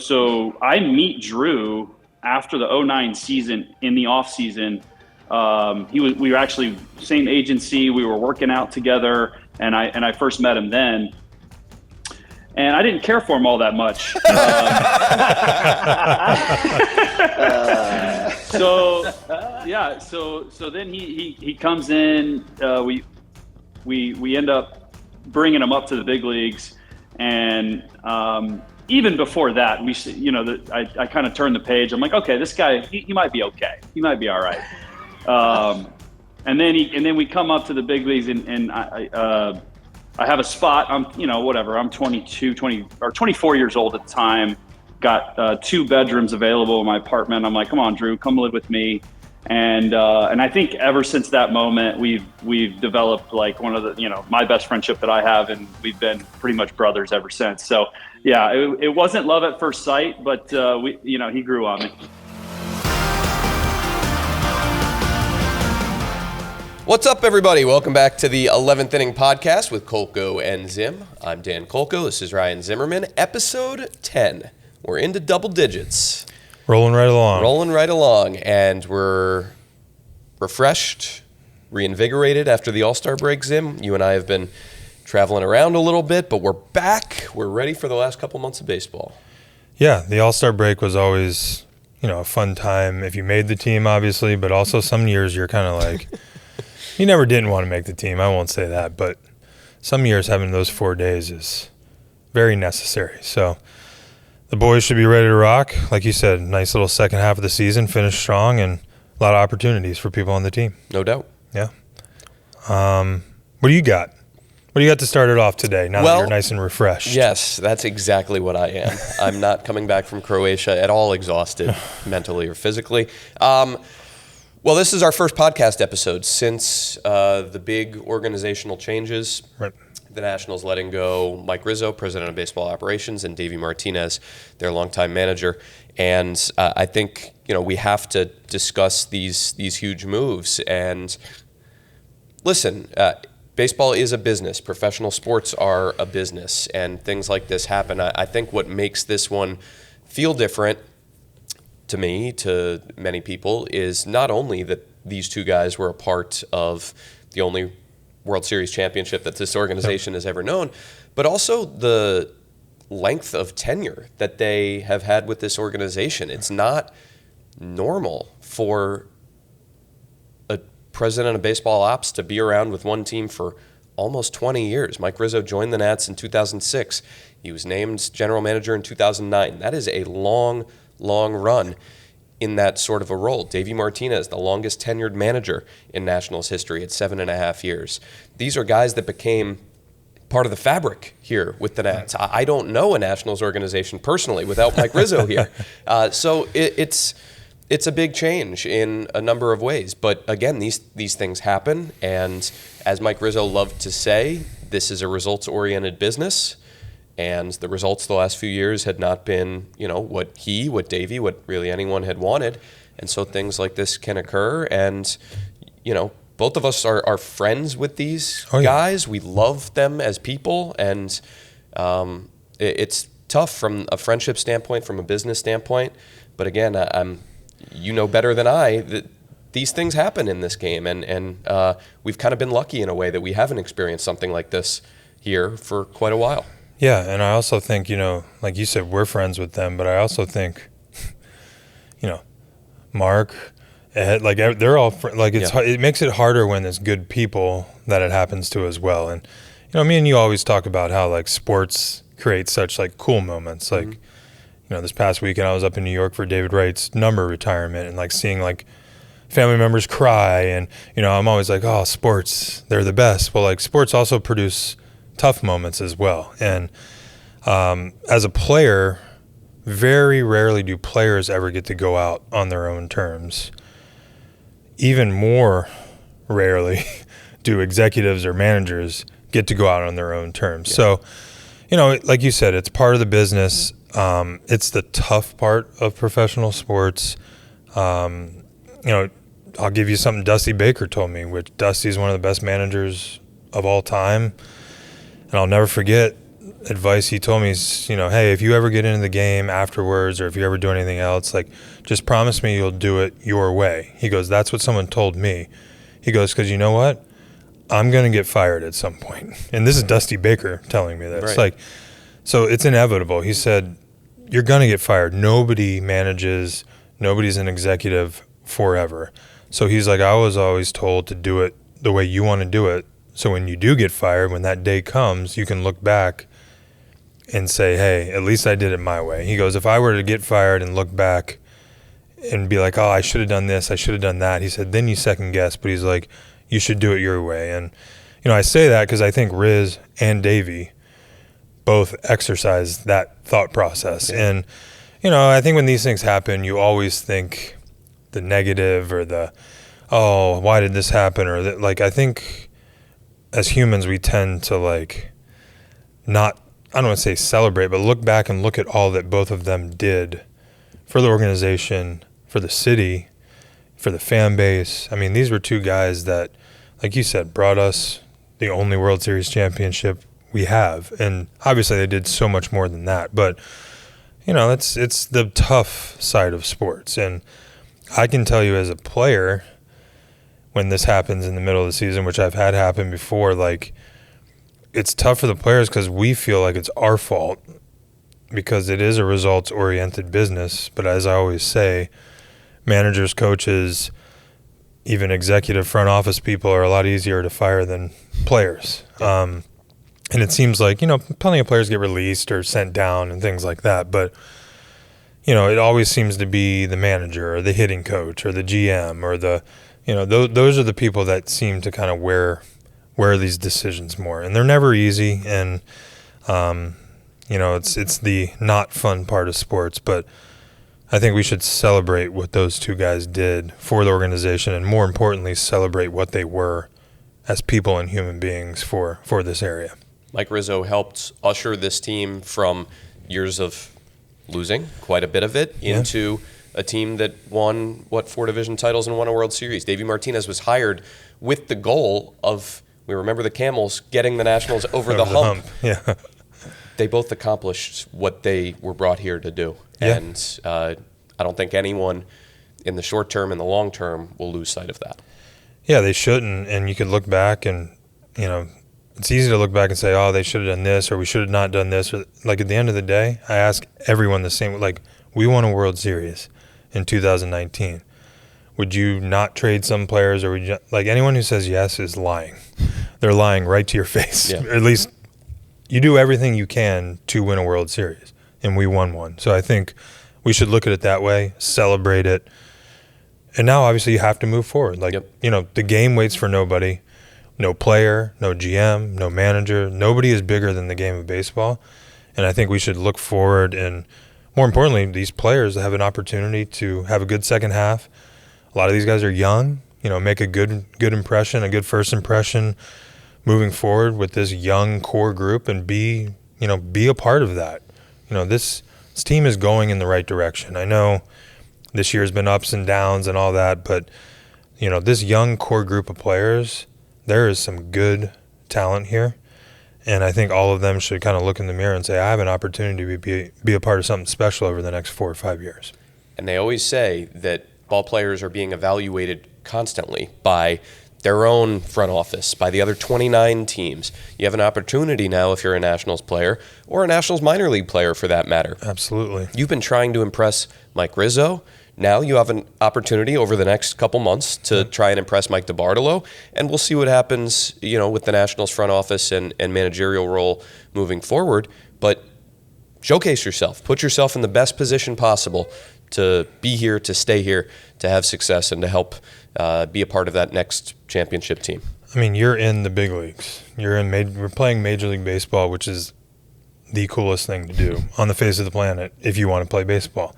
So I meet Drew after the 09 season in the off season. We were actually same agency. We were working out together, and I first met him then. And I didn't care for him all that much. So then he comes in. We end up bringing him up to the big leagues, and even before that, I kind of turned the page. I'm like, okay, this guy he might be okay. He might be all right. And then we come up to the big leagues, and I have a spot. I'm 24 years old at the time. Got 2 bedrooms available in my apartment. I'm like, come on, Drew, come live with me. And I think ever since that moment, we've developed like one of the, my best friendship that I have, and we've been pretty much brothers ever since. So yeah, it wasn't love at first sight, but he grew on me. What's up, everybody? Welcome back to the 11th Inning Podcast with Kolko and Zim. I'm Dan Kolko. This is Ryan Zimmerman. Episode 10. We're into double digits. Rolling right along. And we're refreshed, reinvigorated after the All-Star break, Zim. You and I have been traveling around a little bit, but we're back. We're ready for the last couple months of baseball. Yeah, the All-Star break was always, a fun time if you made the team, obviously, but also some years you're kind of like... You never didn't want to make the team, I won't say that, but some years having those 4 days is very necessary. So the boys should be ready to rock. Like you said, nice little second half of the season, finish strong, and a lot of opportunities for people on the team. No doubt. Yeah. What do you got? What do you got to start it off today, now that you're nice and refreshed? Yes, that's exactly what I am. I'm not coming back from Croatia at all exhausted, mentally or physically. Well, this is our first podcast episode since the big organizational changes. Right. The Nationals letting go Mike Rizzo, president of baseball operations, and Davey Martinez, their longtime manager. And I think we have to discuss these huge moves. And listen, baseball is a business. Professional sports are a business, and things like this happen. I think what makes this one feel different to me, to many people, is not only that these two guys were a part of the only World Series championship that this organization has ever known, but also the length of tenure that they have had with this organization. It's not normal for a president of baseball ops to be around with one team for almost 20 years. Mike Rizzo joined the Nats in 2006. He was named general manager in 2009. That is a long run in that sort of a role. Davey Martinez, the longest tenured manager in Nationals history at 7.5 years. These are guys that became part of the fabric here with the Nats. I don't know a Nationals organization personally without Mike Rizzo here. So it's a big change in a number of ways. But again, these things happen. And as Mike Rizzo loved to say, this is a results-oriented business. And the results the last few years had not been, what Davey, what really anyone had wanted. And so things like this can occur. And, both of us are friends with these guys. We love them as people. And it's tough from a friendship standpoint, from a business standpoint. But again, better than I that these things happen in this game. And we've kind of been lucky in a way that we haven't experienced something like this here for quite a while. Yeah, and I also think, like you said, we're friends with them, but I also think, Mark, Ed, like they're all, it makes it harder when there's good people that it happens to as well. And, me and you always talk about how, like, sports create such, like, cool moments. Like, this past weekend I was up in New York for David Wright's number retirement and, like, seeing, like, family members cry. And, I'm always like, oh, sports, they're the best. Well, like, sports also produce tough moments as well. And as a player, very rarely do players ever get to go out on their own terms. Even more rarely do executives or managers get to go out on their own terms. Yeah. So, like you said, it's part of the business. It's the tough part of professional sports. I'll give you something Dusty Baker told me, which Dusty's one of the best managers of all time. And I'll never forget advice he told me is, hey, if you ever get into the game afterwards or if you ever do anything else, like, just promise me you'll do it your way. He goes, that's what someone told me. He goes, because you know what? I'm going to get fired at some point. And this is Dusty Baker telling me this. Right. So it's inevitable. He said, you're going to get fired. Nobody manages, nobody's an executive forever. So he's like, I was always told to do it the way you want to do it. So when you do get fired, when that day comes, you can look back and say, hey, at least I did it my way. He goes, if I were to get fired and look back and be like, oh, I should have done this, I should have done that, he said, then you second guess. But he's like, you should do it your way. And, I say that because I think Riz and Davey both exercise that thought process. Yeah. And, I think when these things happen, you always think the negative or the, oh, why did this happen? Or I think as humans, we tend to not, I don't want to say celebrate, but look back and look at all that both of them did for the organization, for the city, for the fan base. I mean, these were two guys that, like you said, brought us the only World Series championship we have. And obviously they did so much more than that. But, it's the tough side of sports. And I can tell you as a player, when this happens in the middle of the season, which I've had happen before, it's tough for the players because we feel like it's our fault because it is a results-oriented business. But as I always say, managers, coaches, even executive front office people are a lot easier to fire than players. And it seems like, plenty of players get released or sent down and things like that. But, it always seems to be the manager or the hitting coach or the GM or the, those are the people that seem to kind of wear these decisions more. And they're never easy. And, it's the not fun part of sports. But I think we should celebrate what those two guys did for the organization and, more importantly, celebrate what they were as people and human beings for this area. Mike Rizzo helped usher this team from years of losing, quite a bit of it, into a team that won, 4 division titles and won a World Series. Davey Martinez was hired with the goal of, we remember the Camels, getting the Nationals over the hump. Yeah. They both accomplished what they were brought here to do. Yeah. And I don't think anyone in the short term and the long term will lose sight of that. Yeah, they shouldn't. And you could look back and, it's easy to look back and say, oh, they should have done this or we should have not done this. At the end of the day, I ask everyone the same. We won a World Series in 2019. Would you not trade some players or would you, anyone who says yes is lying. They're lying right to your face. Yeah. At least you do everything you can to win a World Series, and we won one. So I think we should look at it that way, celebrate it. And now, obviously, you have to move forward. The game waits for nobody. No player, no GM, no manager. Nobody is bigger than the game of baseball. And I think we should look forward and, more importantly, these players have an opportunity to have a good second half. A lot of these guys are young, make a good impression, a good first impression moving forward with this young core group and be a part of that. This team is going in the right direction. I know this year's been ups and downs and all that, but, this young core group of players, there is some good talent here, and I think all of them should kind of look in the mirror and say, I have an opportunity to be a part of something special over the next 4 or 5 years. And they always say that ball players are being evaluated constantly by their own front office, by the other 29 teams. You have an opportunity now if you're a Nationals player or a Nationals minor league player for that matter. Absolutely. You've been trying to impress Mike Rizzo. Now you have an opportunity over the next couple months to try and impress Mike DiBartolo, and we'll see what happens, with the Nationals front office and managerial role moving forward. But showcase yourself. Put yourself in the best position possible to be here, to stay here, to have success, and to help be a part of that next championship team. I mean, you're in the big leagues. We're playing Major League Baseball, which is the coolest thing to do on the face of the planet if you want to play baseball.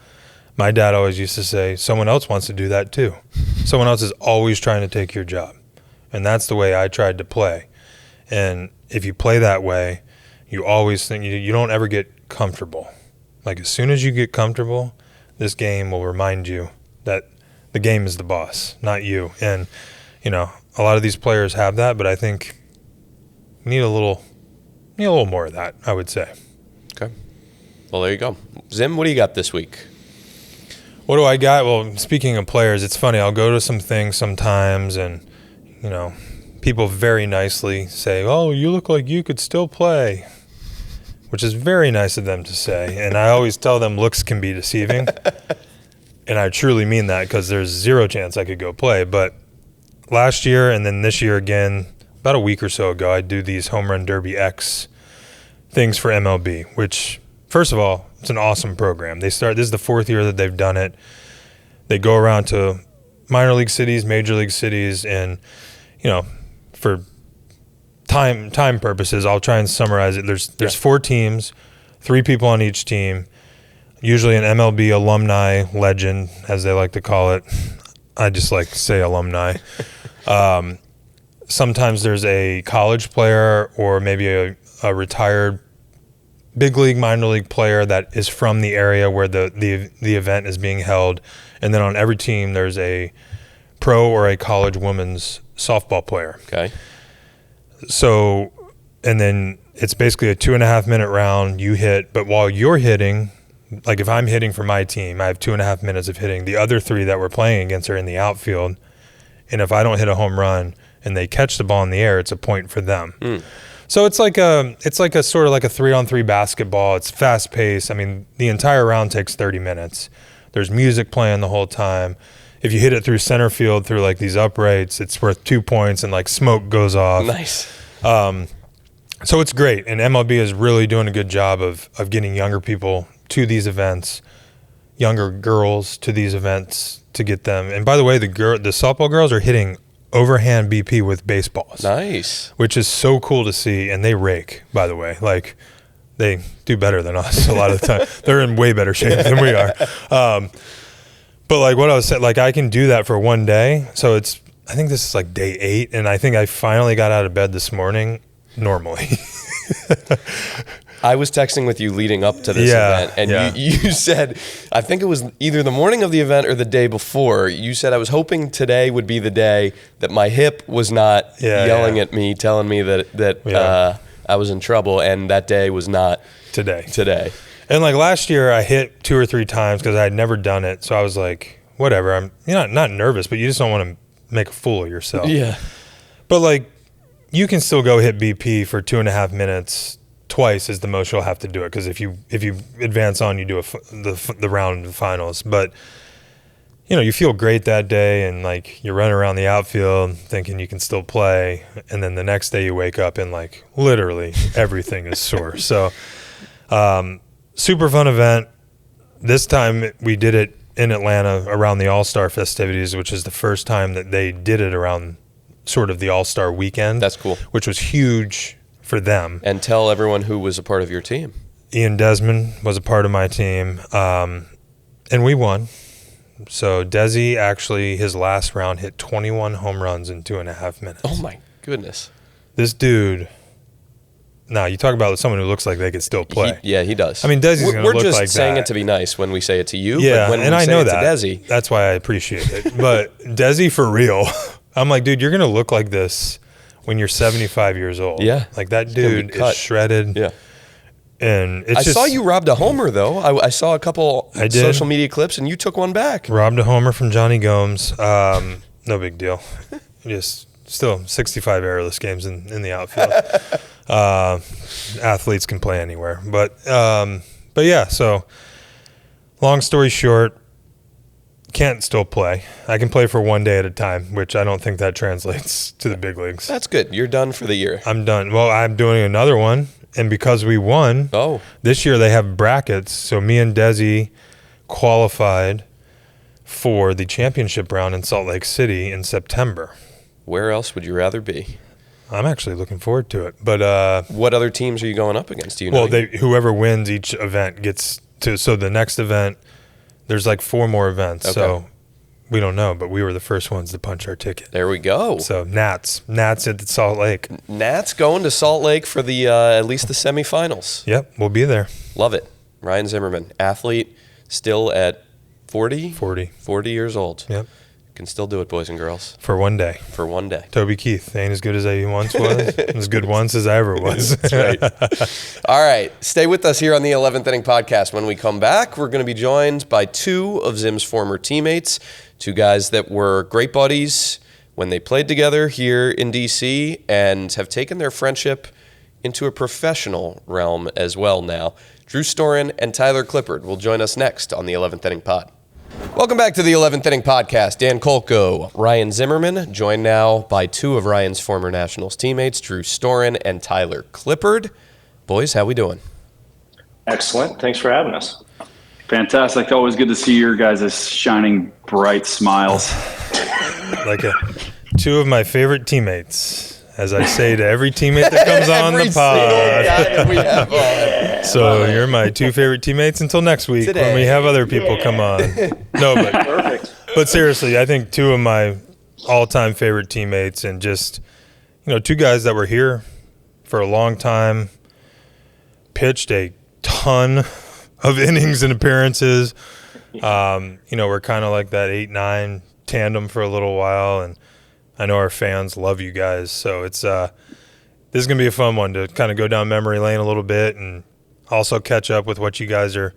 My dad always used to say, someone else wants to do that too. Someone else is always trying to take your job. And that's the way I tried to play. And if you play that way, you always think you don't ever get comfortable. As soon as you get comfortable, this game will remind you that the game is the boss, not you. And, a lot of these players have that, but I think you need a little a little more of that, I would say. Okay. Well, there you go. Zim, what do you got this week? What do I got? Well, speaking of players, it's funny. I'll go to some things sometimes and, people very nicely say, oh, you look like you could still play, which is very nice of them to say. And I always tell them looks can be deceiving. And I truly mean that because there's zero chance I could go play. But last year and then this year again, about a week or so ago, I do these Home Run Derby X things for MLB, which, first of all, it's an awesome program. This is the fourth year that they've done it. They go around to minor league cities, major league cities, and, for time purposes, I'll try and summarize it. There's 4 teams, 3 people on each team, usually an MLB alumni legend, as they like to call it. I just like to say alumni. Sometimes there's a college player or maybe a retired big league, minor league player that is from the area where the event is being held. And then on every team, there's a pro or a college women's softball player. Okay. So, and then it's basically a 2.5-minute round. You hit, but while you're hitting, like if I'm hitting for my team, I have 2.5 minutes of hitting. The other 3 that we're playing against are in the outfield. And if I don't hit a home run and they catch the ball in the air, it's a point for them. So it's like a sort of like a 3-on-3 basketball. It's fast paced. I mean, the entire round takes 30 minutes. There's music playing the whole time. If you hit it through center field through like these uprights, it's worth 2 points and like smoke goes off. Nice. So it's great. And MLB is really doing a good job of getting younger people to these events, younger girls to these events to get them. And by the way, the softball girls are hitting overhand BP with baseballs. Nice. Which is so cool to see. And they rake, by the way. Like, they do better than us a lot of the time. They're in way better shape than we are. But like what I was saying, like I can do that for one day. So I think this is like day 8. And I think I finally got out of bed this morning normally. I was texting with you leading up to this event, and you said, I think it was either the morning of the event or the day before, you said, I was hoping today would be the day that my hip was not yelling at me, telling me that I was in trouble, and that day was not today. And like last year, I hit 2 or 3 times because I had never done it, so I was like, whatever. I'm not nervous, but you just don't want to make a fool of yourself. Yeah. But like, you can still go hit BP for 2.5 minutes. Twice is the most you'll have to do it because if you advance on, you do the round of the finals. But you feel great that day, and like you're running around the outfield thinking you can still play, and then the next day you wake up and like literally everything is sore. So super fun event. This time we did it in Atlanta around the All-Star festivities, which is the first time that they did it around sort of the All-Star weekend. That's cool. Which was huge for them. And tell everyone who was a part of your team. Ian Desmond was a part of my team, and we won. So Desi actually, his last round, hit 21 home runs in 2.5 minutes. Oh my goodness. This dude, now you talk about someone who looks like they could still play. He does. I mean, Desi's going to look like that. We're just saying it to be nice when we say it to you. Yeah, but when and we I say know it that. to Desi. That's why I appreciate it. But Desi, for real, I'm like, dude, you're going to look like this when you're 75 years old. Yeah. Like that dude is shredded. Yeah. And it's I saw you robbed a homer, though. I saw a couple social media clips, and you took one back. Robbed a homer from Johnny Gomes. No big deal. Just still 65 errorless games in the outfield. Athletes can play anywhere. But yeah, so long story short, can't still play. I can play for one day at a time, which I don't think that translates to the big leagues. That's good. You're done for the year. I'm done. Well, I'm doing another one. And because we won, this year they have brackets. So me and Desi qualified for the championship round in Salt Lake City in September. Where else would you rather be? I'm actually looking forward to it. But what other teams are you going up against? Do you know? Well, whoever wins each event gets to. So the next event, there's like 4 more events. Okay. So we don't know, but we were the first ones to punch our ticket. There we go. So Nats at Salt Lake. Nats going to Salt Lake for the at least the semifinals. Yep, we'll be there. Love it. Ryan Zimmerman, athlete, still at 40 40 years old. Yep. Can still do it, boys and girls. For one day. For one day. Toby Keith ain't as good as he once was. As good once as I ever was. That's right. All right. Stay with us here on the 11th Inning Podcast. When we come back, we're going to be joined by two of Zim's former teammates, two guys that were great buddies when they played together here in D.C. and have taken their friendship into a professional realm as well now. Drew Storen and Tyler Clippard will join us next on the 11th Inning Pod. Welcome back to the 11th Inning Podcast. Dan Kolko, Ryan Zimmerman, joined now by two of Ryan's former Nationals teammates, Drew Storen and Tyler Clippard. Boys, how we doing? Excellent. Thanks for having us. Fantastic. Always good to see your guys' shining, bright smiles. Like two of my favorite teammates, as I say to every teammate that comes on the pod. That we have on. So you're my two favorite teammates until next week when we have other people come on. No, Perfect. But seriously, I think two of my all-time favorite teammates, and just, two guys that were here for a long time, pitched a ton of innings and appearances. We're kind of like that 8-9 tandem for a little while, and I know our fans love you guys. So it's this is going to be a fun one to kind of go down memory lane a little bit and also catch up with what you guys are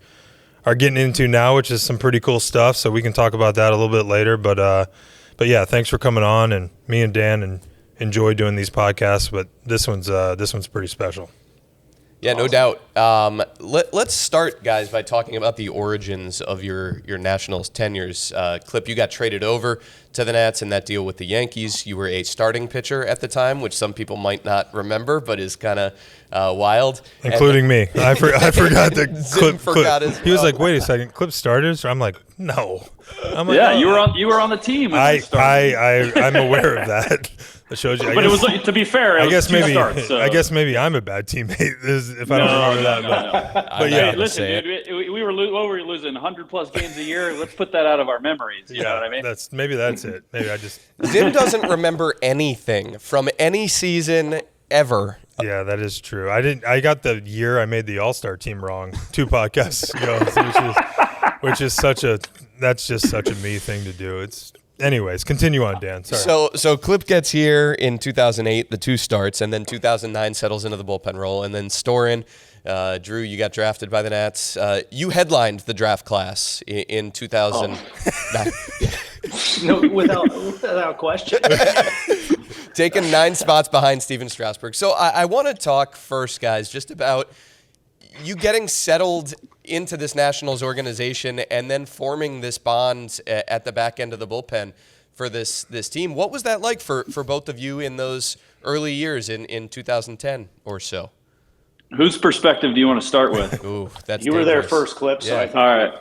getting into now, which is some pretty cool stuff. So we can talk about that a little bit later. But yeah, thanks for coming on. And me and Dan enjoy doing these podcasts, but this one's pretty special. Yeah, no doubt. Let's start, guys, by talking about the origins of your Nationals tenures. Clip, you got traded over to the Nats in that deal with the Yankees. You were a starting pitcher at the time, which some people might not remember, but is kind of wild. Including me. I forgot that Zim forgot Clip. as He was well. like, wait a second, Clip started? So I'm like, no. I'm like, Yeah, oh. you were on the team. When you started. I'm aware of that. That shows you. But it was, to be fair, it was two starts. So. I guess maybe I'm a bad teammate if I don't remember that. No. But yeah, Hey, listen, dude, we were losing 100+ games a year. Let's put that out of our memories. You know what I mean? That's it. Maybe I just. Zim doesn't remember anything from any season ever. Yeah, that is true. I got the year I made the All-Star team wrong 2 podcasts ago, which is that's just such a me thing to do. Anyways, continue on, Dan. Sorry. So Clip gets here in 2008, the 2 starts, and then 2009 settles into the bullpen role, and then Storen, Drew, you got drafted by the Nats. You headlined the draft class in 2009. No, without question. Taking 9 spots behind Steven Strasburg. So I want to talk first, guys, just about you getting settled into this Nationals organization and then forming this bond at the back end of the bullpen for this team. What was that like for both of you in those early years in 2010 or so? Whose perspective do you want to start with? Ooh, that's You were there dangerous. first, Clip. So Yeah. I think All right.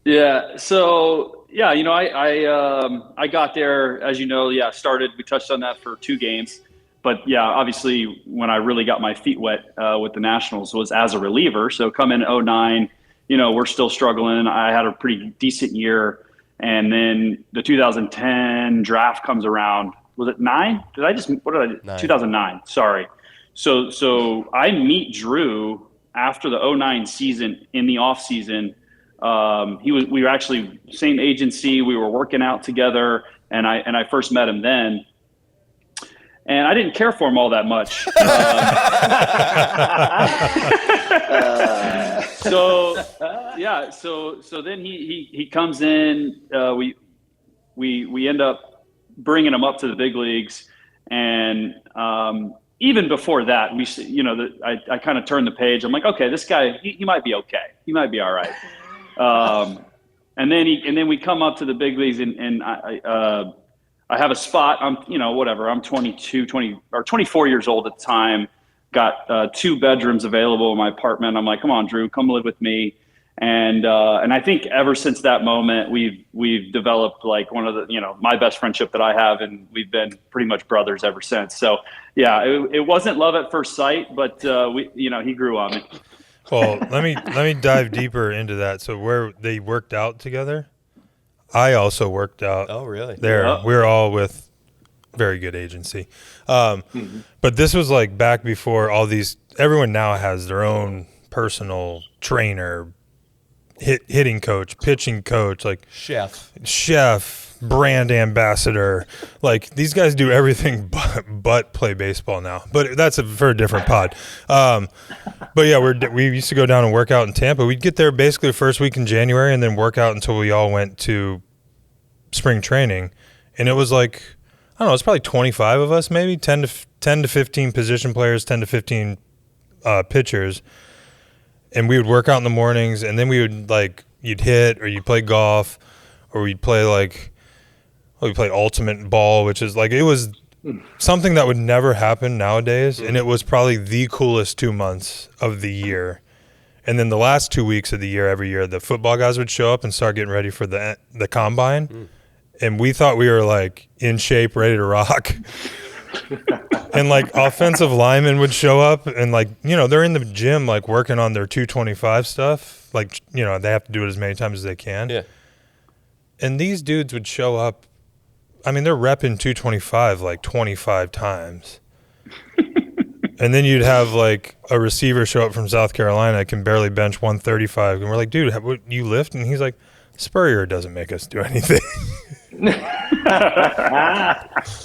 Yeah. So yeah, I got there, as you know. Yeah, started. We touched on that for 2 games. But yeah, obviously, when I really got my feet wet with the Nationals was as a reliever. So come in 2009, we're still struggling. I had a pretty decent year, and then the 2010 draft comes around. Was it 9? What did I do? 9. 2009. Sorry. So I meet Drew after the 2009 season in the off season. We were actually same agency. We were working out together, and I first met him then. And I didn't care for him all that much. So then he comes in. We end up bringing him up to the big leagues, and even before that, I kind of turned the page. I'm like, okay, this guy he might be okay. He might be all right. And then we come up to the big leagues, and I have a spot. I'm 24 years old at the time. Got 2 bedrooms available in my apartment. I'm like, come on, Drew, come live with me. And I think ever since that moment, we've developed like one of the, my best friendship that I have, and we've been pretty much brothers ever since. So yeah, it wasn't love at first sight, but he grew on me. Well, let me dive deeper into that. So where they worked out together, I also worked out. Oh, really? There, Yeah. we're all with very good agency. But this was like back before all these. Everyone now has their own personal trainer, hitting coach, pitching coach, like Chef, brand ambassador. Like, these guys do everything but play baseball now. But that's for a different pod. But yeah, we used to go down and work out in Tampa. We'd get there basically the first week in January and then work out until we all went to spring training. And it was like, I don't know, it's probably 25 of us, maybe 10 to 15 position players, 10 to 15 pitchers. And we would work out in the mornings, and then we would, like, you'd hit, or you'd play golf, or we'd play, we play ultimate ball, which is, like, it was something that would never happen nowadays, and it was probably the coolest 2 months of the year. And then the last 2 weeks of the year, every year, the football guys would show up and start getting ready for the combine, and we thought we were, like, in shape, ready to rock. And, like, offensive linemen would show up and, like, you know, they're in the gym, like, working on their 225 stuff. Like, you know, they have to do it as many times as they can. Yeah. And these dudes would show up. I mean, they're repping 225 like 25 times. And then you'd have, like, a receiver show up from South Carolina that can barely bench 135. And we're like, dude, what, you lift? And he's like, Spurrier doesn't make us do anything.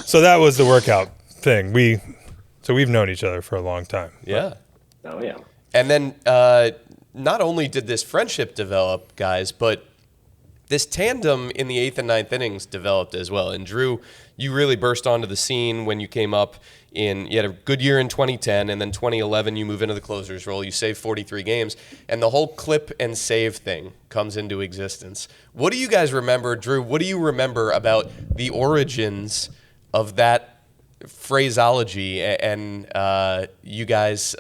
So that was the workout thing. We've known each other for a long time. Yeah. Oh, yeah. And then not only did this friendship develop, guys, but this tandem in the 8th and 9th innings developed as well. And Drew, you really burst onto the scene when you came up you had a good year in 2010, and then 2011 you move into the closer's role. You save 43 games, and the whole clip and save thing comes into existence. What do you guys remember, Drew? What do you remember about the origins of that phraseology and you guys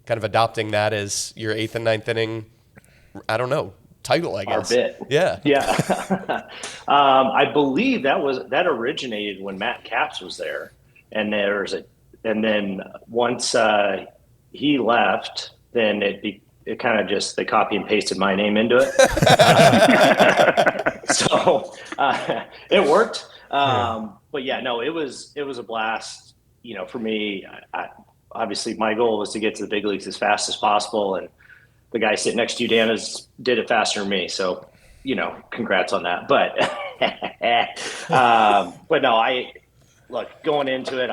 kind of adopting that as your 8th and 9th inning, I don't know, title, I guess. Our bit. Yeah. Yeah. I believe that originated when Matt Capps was there. And then once he left, then it kind of just, they copy and pasted my name into it. So it worked. But yeah, no, it was a blast. You know, for me, obviously my goal was to get to the big leagues as fast as possible. And the guy sitting next to you, Dan, did it faster than me. So, you know, congrats on that. But, but no, look, going into it,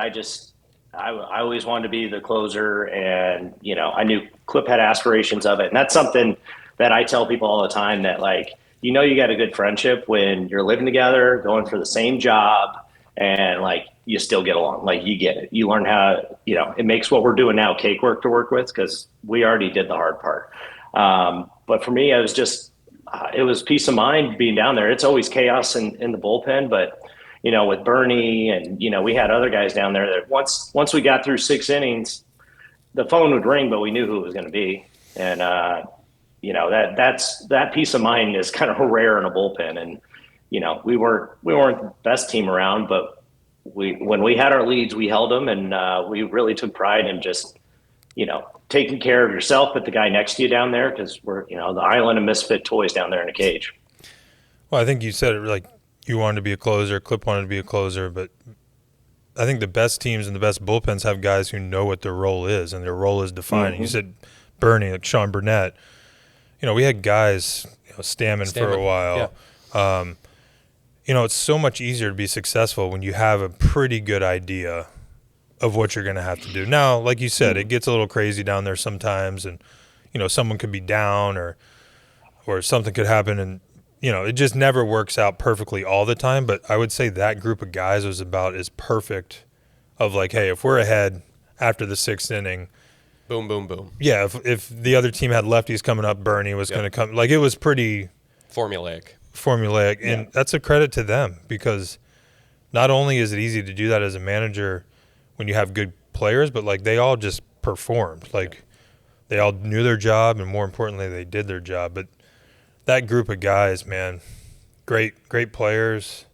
I always wanted to be the closer, and, you know, I knew Clip had aspirations of it. And that's something that I tell people all the time, that, like, you know, you got a good friendship when you're living together, going for the same job, and, like, you still get along. Like, you get it. You learn how, you know, it makes what we're doing now cakework to work with, because we already did the hard part. But for me, it was just, it was peace of mind being down there. It's always chaos in the bullpen, but, you know, with Bernie and, you know, we had other guys down there that once we got through 6 innings, the phone would ring, but we knew who it was going to be. And, you know, that peace of mind is kind of rare in a bullpen. And, you know, we weren't the best team around, but when we had our leads, we held them, and we really took pride in just, you know, taking care of yourself, but the guy next to you down there, because we're, you know, the island of misfit toys down there in a cage. Well, I think you said it, like, you wanted to be a closer, Clip wanted to be a closer, but I think the best teams and the best bullpens have guys who know what their role is, and their role is defined. Mm-hmm. You said Bernie, like Sean Burnett. You know, we had guys, you know, Stammen for a while. Yeah. You know, it's so much easier to be successful when you have a pretty good idea of what you're going to have to do. Now, like you said, it gets a little crazy down there sometimes, and, you know, someone could be down or something could happen, and, you know, it just never works out perfectly all the time. But I would say that group of guys was about as perfect of, like, hey, if we're ahead after the 6th inning, boom, boom, boom. Yeah, if the other team had lefties coming up, Bernie was going to come. Like, it was pretty formulaic. And that's a credit to them, because not only is it easy to do that as a manager when you have good players, but, like, they all just performed. Like, they all knew their job, and more importantly, they did their job. But that group of guys, man, great players,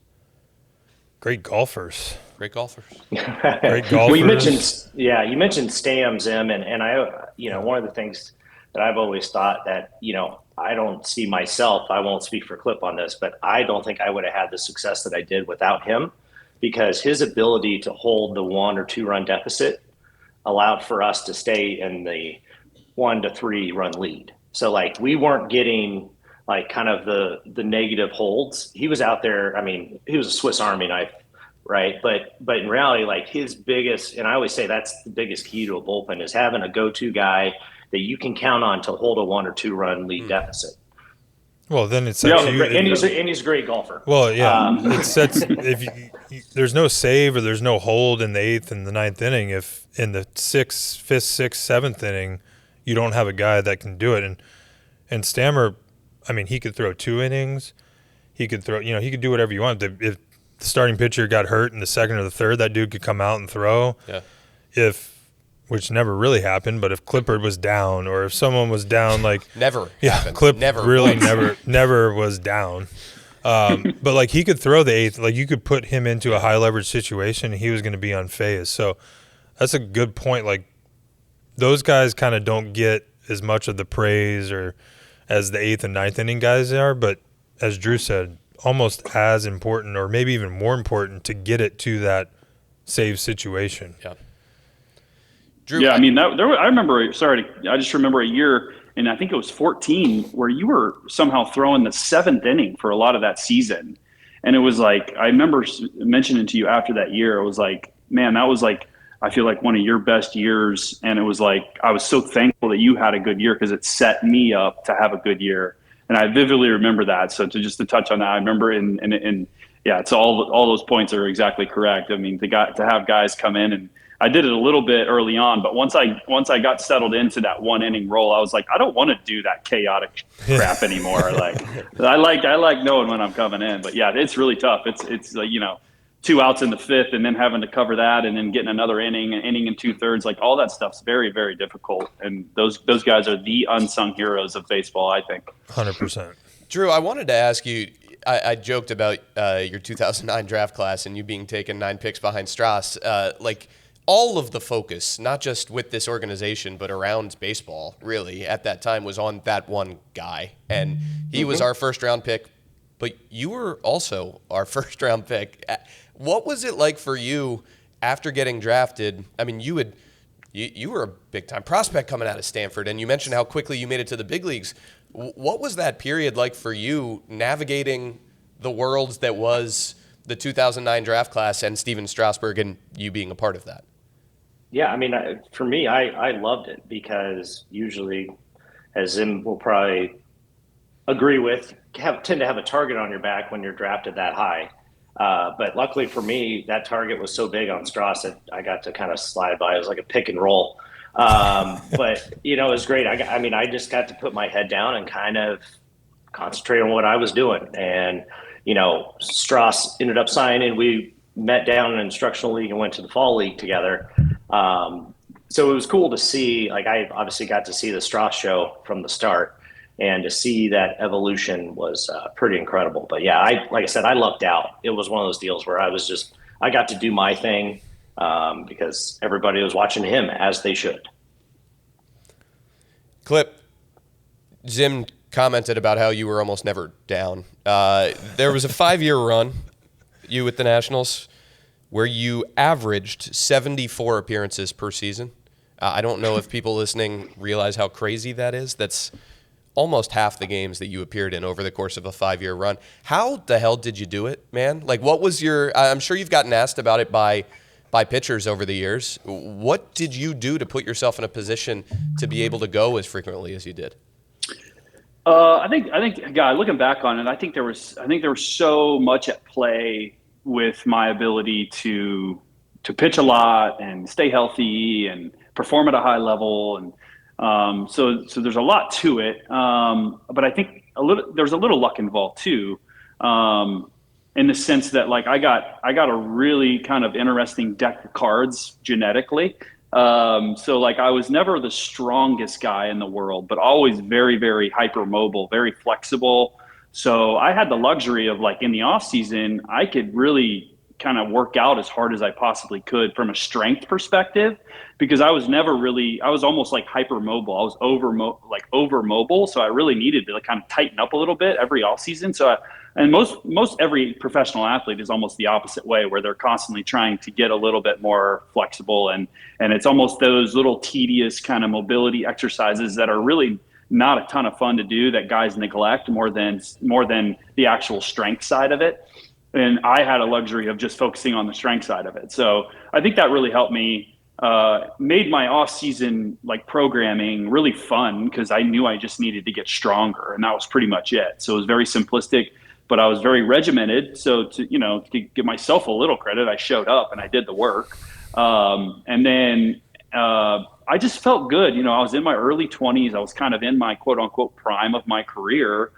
great golfers. Great golfers. Great golfers. Well, you mentioned Stam, Zim, and I, you know, one of the things that I've always thought that, you know, I don't see myself, I won't speak for Clip on this, but I don't think I would have had the success that I did without him, because his ability to hold the 1 or 2 run deficit allowed for us to stay in the 1 to 3 run lead. So, like, we weren't getting like kind of the negative holds. He was out there. I mean, he was a Swiss Army knife, right? But in reality, like his biggest, and I always say that's the biggest key to a bullpen is having a go-to guy that you can count on to hold a 1 or 2 run lead deficit. Well, then it sets you. And he's a great golfer. Well, yeah, it sets if there's no save or there's no hold in the 8th and the 9th inning. If in the 6th, 5th, 6th, 7th inning, you don't have a guy that can do it, and Stammer, I mean, he could throw 2 innings. He could throw, he could do whatever you want. If the starting pitcher got hurt in the 2nd or the 3rd, that dude could come out and throw. Yeah. Which never really happened, but if Clippard was down or if someone was down, like never, Clip never really once. never was down. But like he could throw the 8th, like you could put him into a high leverage situation, and he was going to be unfazed. So that's a good point. Like those guys kind of don't get as much of the praise or as the 8th and 9th inning guys are, but as Drew said, almost as important or maybe even more important to get it to that save situation. Yeah. Drew, yeah, I mean, I remember, I just remember a year, and I think it was 14, where you were somehow throwing the 7th inning for a lot of that season. And it was like, I remember mentioning to you after that year, it was like, man, that was like, I feel like one of your best years. And it was like, I was so thankful that you had a good year because it set me up to have a good year. And I vividly remember that. So to touch on that, I remember yeah, it's all those points are exactly correct. I mean, to have guys come in, and I did it a little bit early on, but once I got settled into that 1 inning role, I was like, I don't want to do that chaotic crap anymore. Like I like knowing when I'm coming in, but yeah, it's really tough. It's like, 2 outs in the 5th and then having to cover that and then getting another inning and 2/3, like all that stuff's very, very difficult. And those guys are the unsung heroes of baseball, I think. 100%. Drew, I wanted to ask you, I joked about your 2009 draft class and you being taken 9 picks behind Strauss. Like all of the focus, not just with this organization, but around baseball, really, at that time was on that one guy. And he was our first-round pick, but you were also our first-round pick. What was it like for you after getting drafted? I mean, you were a big-time prospect coming out of Stanford, and you mentioned how quickly you made it to the big leagues. What was that period like for you navigating the worlds that was the 2009 draft class and Steven Strasburg and you being a part of that? Yeah, I mean, for me, I loved it because usually, as Zim will probably agree with, tend to have a target on your back when you're drafted that high. But luckily for me, that target was so big on Strauss that I got to kind of slide by. It was like a pick and roll. But, it was great. I just got to put my head down and kind of concentrate on what I was doing. And, Strauss ended up signing. We met down in an instructional league and went to the fall league together. So it was cool to see, like I obviously got to see the Strauss show from the start, and to see that evolution was pretty incredible. But yeah, like I said, I lucked out. It was one of those deals where I got to do my thing because everybody was watching him, as they should. Clip, Zim commented about how you were almost never down. There was a 5-year run, you with the Nationals, where you averaged 74 appearances per season. I don't know if people listening realize how crazy that is. That's almost half the games that you appeared in over the course of a 5-year run. How the hell did you do it, man? Like, what was I'm sure you've gotten asked about it by pitchers over the years. What did you do to put yourself in a position to be able to go as frequently as you did? I think, God, looking back on it, I think there was so much at play with my ability to pitch a lot and stay healthy and perform at a high level. And so there's a lot to it. But I think there's a little luck involved too, in the sense that like I got a really kind of interesting deck of cards genetically. So like I was never the strongest guy in the world, but always very, very hypermobile, very flexible. So I had the luxury of like in the off season, I could really kind of work out as hard as I possibly could from a strength perspective, because I was almost like hypermobile. I was over mobile. So I really needed to like kind of tighten up a little bit every off season. And most every professional athlete is almost the opposite way, where they're constantly trying to get a little bit more flexible. And it's almost those little tedious kind of mobility exercises that are really not a ton of fun to do that guys neglect more than the actual strength side of it. And I had a luxury of just focusing on the strength side of it. So I think that really helped me, made my off season like programming really fun, because I knew I just needed to get stronger, and that was pretty much it. So it was very simplistic, but I was very regimented. So to give myself a little credit, I showed up and I did the work. And then I just felt good. I was in my early 20s. I was kind of in my quote unquote prime of my career.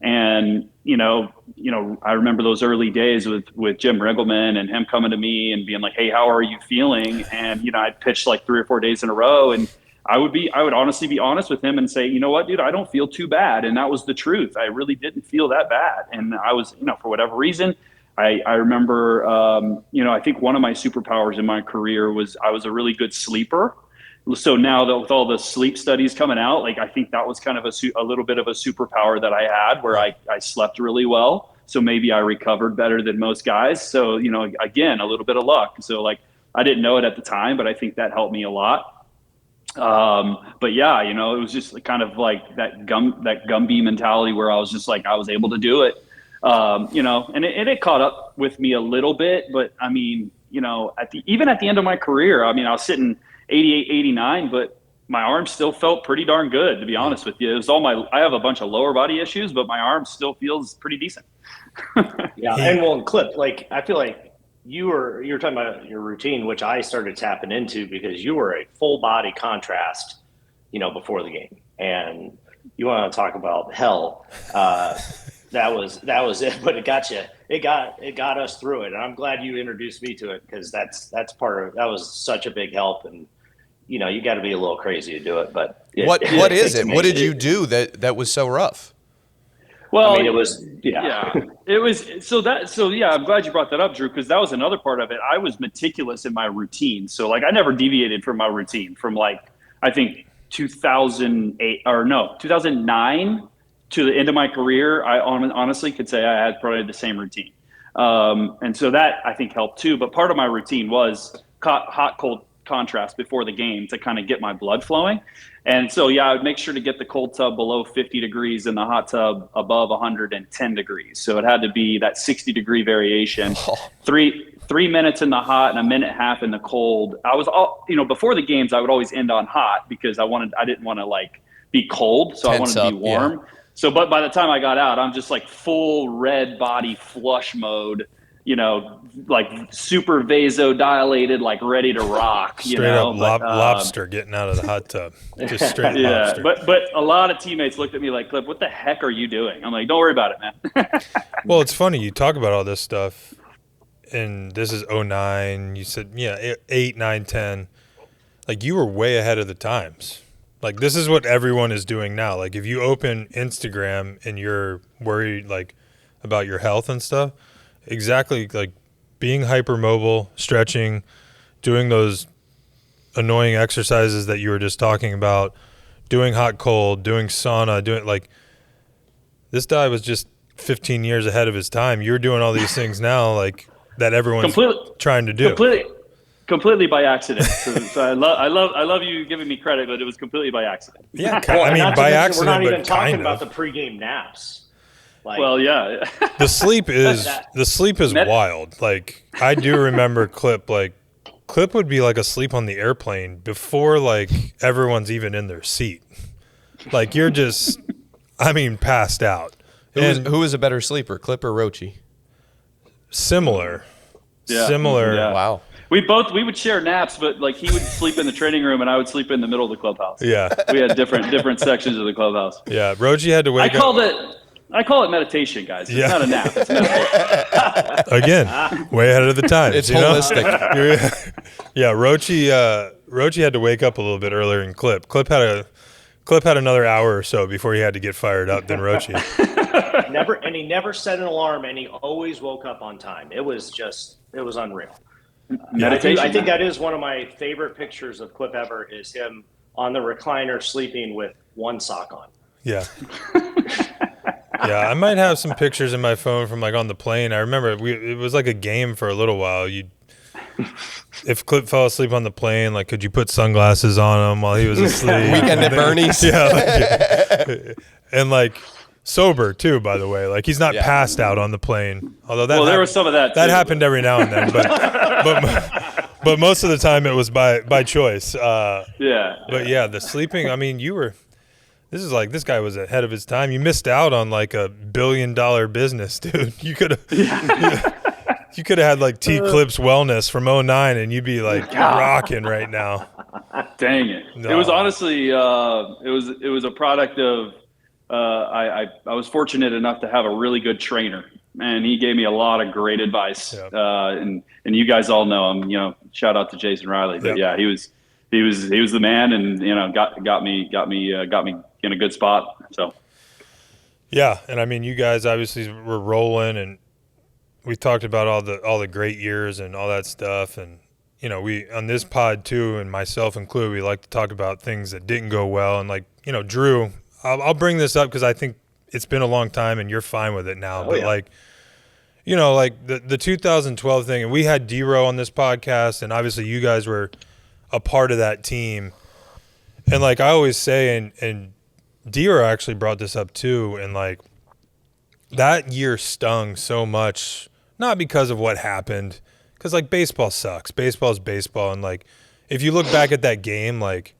And, I remember those early days with Jim Riggleman and him coming to me and being like, hey, how are you feeling? And, I'd pitched like 3 or 4 days in a row, and I would honestly be honest with him and say, you know what, dude, I don't feel too bad. And that was the truth. I really didn't feel that bad. And I was, for whatever reason, I remember, I think one of my superpowers in my career was I was a really good sleeper. So now that with all the sleep studies coming out, like I think that was kind of a little bit of a superpower that I had, where I slept really well. So maybe I recovered better than most guys. So, again, a little bit of luck. So like I didn't know it at the time, but I think that helped me a lot. But yeah, it was just kind of like that Gumby mentality where I was just like, I was able to do it. And it caught up with me a little bit, but I mean, even at the end of my career, I mean, I was sitting 88, 89, but my arm still felt pretty darn good, to be honest with you. It was I have a bunch of lower body issues, but my arm still feels pretty decent. Yeah. And Clip, like, I feel like you were talking about your routine, which I started tapping into because you were a full body contrast, before the game. And you want to talk about hell. That was it, but it got you. It got us through it, and I'm glad you introduced me to it, because that was such a big help. And you got to be a little crazy to do it. But what is it? What did you do that was so rough? Well, I mean, it was it was so yeah. I'm glad you brought that up, Drew, because that was another part of it. I was meticulous in my routine, so like I never deviated from my routine from like I think 2009. To the end of my career, I honestly could say I had probably the same routine. And so that I think helped too. But part of my routine was hot, cold contrast before the game to kind of get my blood flowing. And so, yeah, I would make sure to get the cold tub below 50 degrees and the hot tub above 110 degrees. So it had to be that 60-degree variation. 3 minutes in the hot and a minute and a half in the cold. I was before the games, I would always end on hot because I didn't want to like be cold. So I wanted to be warm. Yeah. So, but by the time I got out, I'm just like full red body flush mode, like super vasodilated, like ready to rock. Straight up lobster getting out of the hot tub. Just straight lobster. But a lot of teammates looked at me like, Clip, what the heck are you doing? I'm like, don't worry about it, man. Well, it's funny. You talk about all this stuff, and this is 09. You said, 8, 9, 10. Like, you were way ahead of the times. Like, this is what everyone is doing now. Like, if you open Instagram and you're worried, like, about your health and stuff, exactly, like, being hypermobile, stretching, doing those annoying exercises that you were just talking about, doing hot, cold, doing sauna, this guy was just 15 years ahead of his time. You're doing all these things now, like, that everyone's trying to do. Completely by accident. So I love you giving me credit, but it was completely by accident. Yeah, I mean by accident. We're not even but talking kind about of. the pregame naps. Like, well, yeah. The sleep is wild. Like I do remember Clip would be like asleep on the airplane before like everyone's even in their seat. Like you're just, passed out. Who was a better sleeper, Clip or Rochi? Similar. Yeah. Similar. Yeah. Wow. We would share naps, but like he would sleep in the training room and I would sleep in the middle of the clubhouse. Yeah. We had different sections of the clubhouse. Yeah. Rochi had to wake up. I call it meditation, guys. It's not a nap. It's meditation. Again, way ahead of the times. It's holistic. Yeah. Rochi had to wake up a little bit earlier than Clip. Clip had another hour or so before he had to get fired up than Rochi. He never set an alarm, and he always woke up on time. It was unreal. Meditation. I think that is one of my favorite pictures of Clip ever is him on the recliner sleeping with one sock on. Yeah. Yeah, I might have some pictures in my phone from like on the plane. I remember it was like a game for a little while. if Clip fell asleep on the plane, like, could you put sunglasses on him while he was asleep? Weekend at Bernie's. And like sober too, by the way. Like he's not Yeah. passed out on the plane. Although that there was some of that. that too. happened every now and then, but most of the time it was by choice. Yeah. But yeah, the sleeping. I mean, this guy was ahead of his time. You missed out on like $1 billion business, dude. You could have. You could have had like T Clips Wellness from 2009 and you'd be like rocking right now. Dang it! No. It was honestly, it was a product of. I was fortunate enough to have a really good trainer, and he gave me a lot of great advice. Yep. And you guys all know him. You know, shout out to Jason Riley. But Yep. yeah, he was the man, and you know, got me in a good spot. So. Yeah, and I mean, you guys obviously were rolling, and we talked about all the great years and all that stuff, and you know, we on this pod too, and myself included, we like to talk about things that didn't go well, and like, you know, Drew, I'll bring this up because I think it's been a long time, and you're fine with it now, but like, you know, like the 2012 thing, and we had D-Row on this podcast, and obviously you guys were a part of that team, and like I always say, and D-Row actually brought this up too, and like that year stung so much. Not because of what happened, because, like, baseball sucks. Baseball's baseball. And, like, if you look back at that game, like,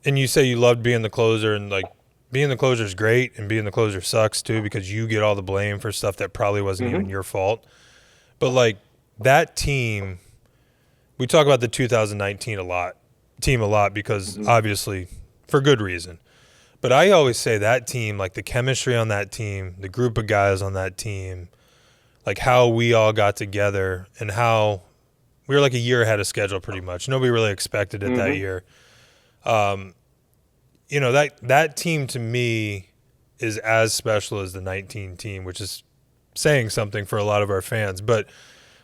and you say you loved being the closer, and, like, being the closer is great, and being the closer sucks, too, because you get all the blame for stuff that probably wasn't even your fault. But, like, that team, we talk about the 2019 team a lot because, obviously, for good reason. But I always say that team, like, the chemistry on that team, the group of guys on that team, like how we all got together and how we were like a year ahead of schedule pretty much. Nobody really expected it that year. You know, that team to me is as special as the 19 team, which is saying something for a lot of our fans. But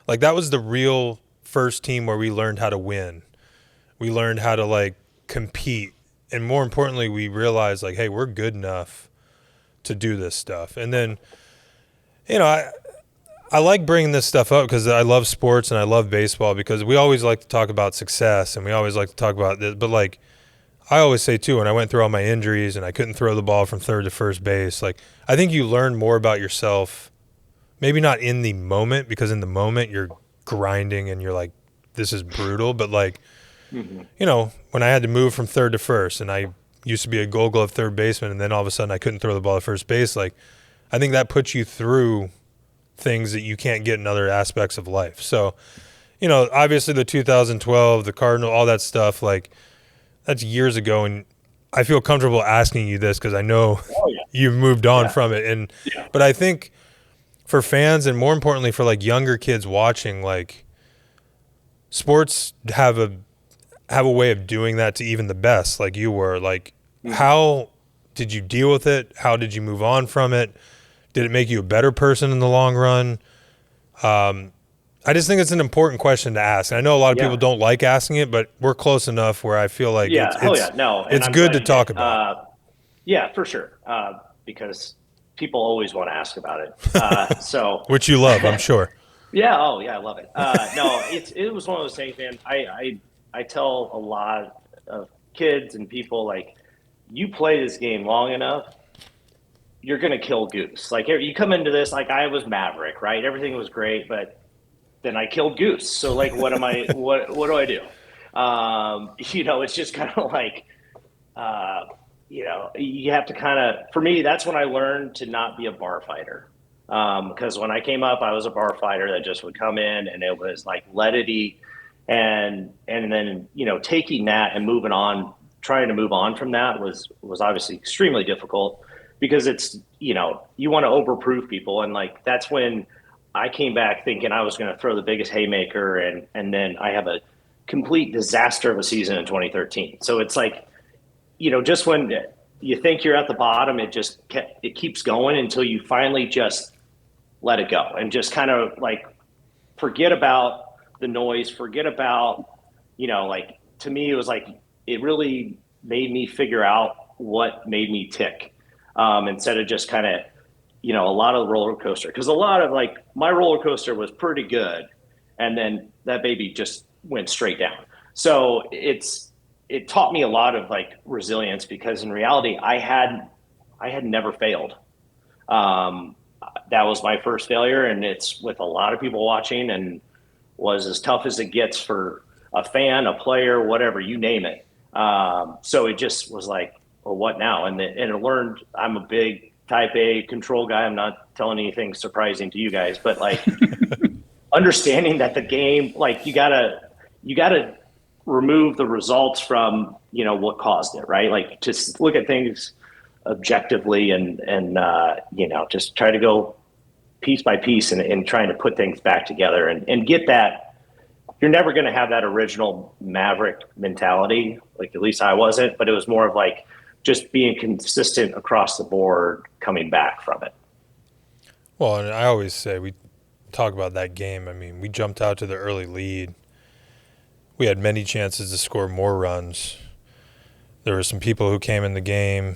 like that was the real first team where we learned how to win. We learned how to like compete. And more importantly, we realized like, hey, we're good enough to do this stuff. And then, you know, I like bringing this stuff up because I love sports and I love baseball because we always like to talk about success and we always like to talk about this. But, like, I always say, too, when I went through all my injuries and I couldn't throw the ball from third to first base, like, I think you learn more about yourself, maybe not in the moment because in the moment you're grinding and you're like, this is brutal. But, like, you know, when I had to move from third to first and I used to be a Gold Glove third baseman and then all of a sudden I couldn't throw the ball at first base, like, I think that puts you through things that you can't get in other aspects of life. So, you know, obviously the 2012, the Cardinal, all that stuff, like that's years ago. And I feel comfortable asking you this because I know you've moved on from it. And, but I think for fans and more importantly for like younger kids watching, like sports have a way of doing that to even the best. Like you were like, how did you deal with it? How did you move on from it? Did it make you a better person in the long run? I just think it's an important question to ask. And I know a lot of people don't like asking it, but we're close enough where I feel like it's good to talk about. Yeah, for sure. Because people always want to ask about it. So which you love, I'm sure. Yeah. Oh, yeah. I love it. No, it was one of those things, man. I tell a lot of kids and people like, you play this game long enough, you're going to kill Goose. Like you come into this, like I was Maverick, right? Everything was great, but then I killed Goose. So like, what am I, what do I do? You know, it's just kind of like, you know, you have to kind of, for me, that's when I learned to not be a bar fighter. Because when I came up, I was a bar fighter that just would come in and it was like, let it eat. And then, you know, taking that and moving on, trying to move on from that was obviously extremely difficult. Because it's, you know, you want to overprove people. And like, that's when I came back thinking I was going to throw the biggest haymaker. And then I have a complete disaster of a season in 2013. So it's like, you know, just when you think you're at the bottom, it keeps going until you finally just let it go and just kind of like forget about the noise, forget about, you know, like to me, it was like, it really made me figure out what made me tick. Instead of just kind of, you know, a lot of roller coaster. Because a lot of like my roller coaster was pretty good. and then that baby just went straight down. So it taught me a lot of like resilience, because in reality, I had never failed. That was my first failure, and it's with a lot of people watching, and was as tough as it gets for a fan, a player, whatever, you name it. So it just was like, well, what now? And I learned, I'm a big type A control guy. I'm not telling anything surprising to you guys, but like understanding that the game, like you gotta remove the results from, what caused it, right? Like just look at things objectively and just try to go piece by piece and trying to put things back together and get that. You're never going to have that original Maverick mentality. Like, at least I wasn't, but it was more of like just being consistent across the board, coming back from it. Well, and I always say, we talk about that game. I mean, we jumped out to the early lead. We had many chances to score more runs. There were some people who came in the game.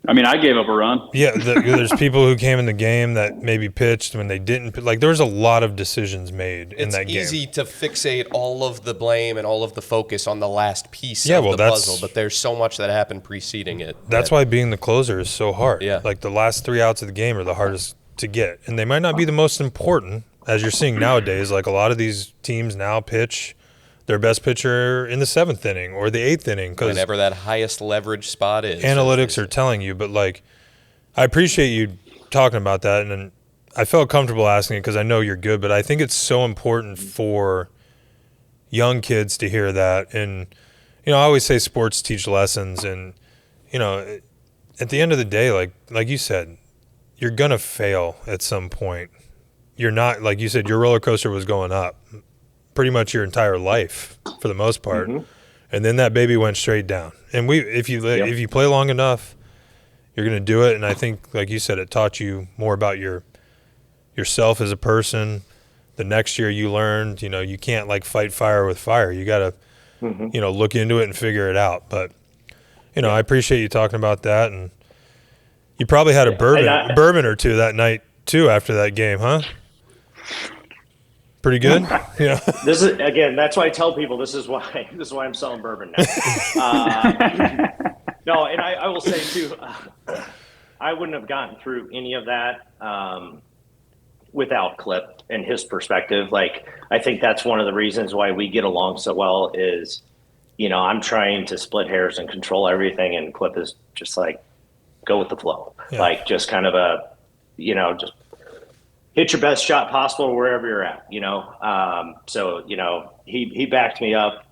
I mean, I gave up a run. Yeah, there's people who came in the game that maybe pitched when they didn't. Like, there was a lot of decisions made in that game. It's easy to fixate all of the blame and all of the focus on the last piece of the puzzle, but there's so much that happened preceding it. That's why being the closer is so hard. Yeah. Like, the last 3 outs of the game are the hardest to get. And they might not be the most important, as you're seeing nowadays. Like, a lot of these teams now pitch their best pitcher in the 7th inning or the 8th inning. Whenever that highest leverage spot is. Analytics are telling you. But, like, I appreciate you talking about that. And I felt comfortable asking it because I know you're good. But I think it's so important for young kids to hear that. And, I always say sports teach lessons. And, at the end of the day, like you said, you're going to fail at some point. You're not, like you said, your roller coaster was going up pretty much your entire life for the most part. Mm-hmm. And then that baby went straight down. And if you play long enough, you're going to do it. And I think, like you said, it taught you more about yourself as a person. The next year you learned, you can't like fight fire with fire. You got to, look into it and figure it out. But, I appreciate you talking about that. And you probably had a bourbon or two that night too after that game, huh? Pretty good. Yeah. This is, again, that's why I tell people this is why I'm selling bourbon now. No, and I will say too, I wouldn't have gotten through any of that without Clip and his perspective. Like, I think that's one of the reasons why we get along so well is, I'm trying to split hairs and control everything, and Clip is just like, go with the flow. Yeah. Like, just kind of just hit your best shot possible wherever you're at, So, he backed me up,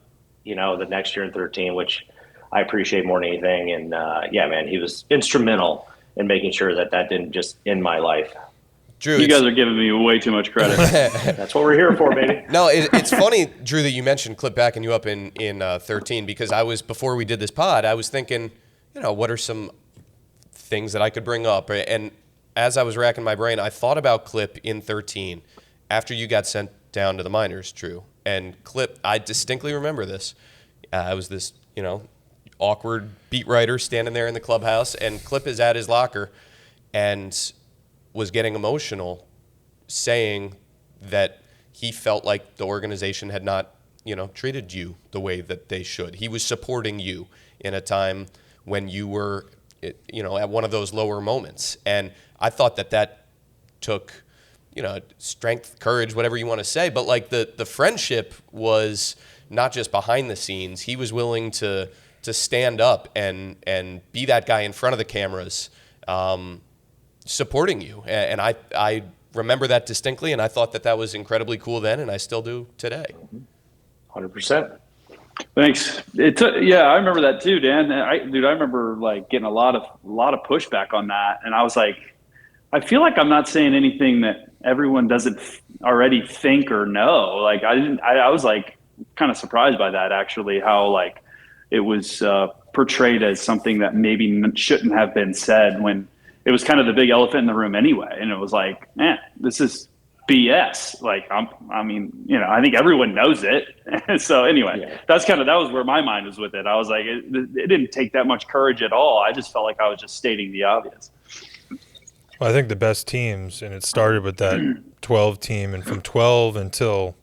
the next year in 13, which I appreciate more than anything. And, man, he was instrumental in making sure that didn't just end my life. Drew, you guys are giving me way too much credit. That's what we're here for, baby. No, it's funny, Drew, that you mentioned Clip backing you up in 13, because before we did this pod, I was thinking, what are some things that I could bring up? And as I was racking my brain, I thought about Clip in 13 after you got sent down to the minors, Drew. And Clip, I distinctly remember this. I was this, awkward beat writer standing there in the clubhouse, and Clip is at his locker and was getting emotional, saying that he felt like the organization had not, treated you the way that they should. He was supporting you in a time when you were, at one of those lower moments. And I thought that took, strength, courage, whatever you want to say. But like the friendship was not just behind the scenes. He was willing to stand up and be that guy in front of the cameras, supporting you. And I remember that distinctly, and I thought that was incredibly cool then, and I still do today. 100%. Thanks. I remember that too, Dan. I remember like getting a lot of pushback on that, and I was like, I feel like I'm not saying anything that everyone doesn't already think or know. Like I was like kind of surprised by that, actually, how like it was portrayed as something that maybe shouldn't have been said, when it was kind of the big elephant in the room anyway. And it was like, this is BS. Like, I think everyone knows it. So anyway, that was where my mind was with it. I was like, it didn't take that much courage at all. I just felt like I was just stating the obvious. Well, I think the best teams, and it started with that 12 team, and from 12 until,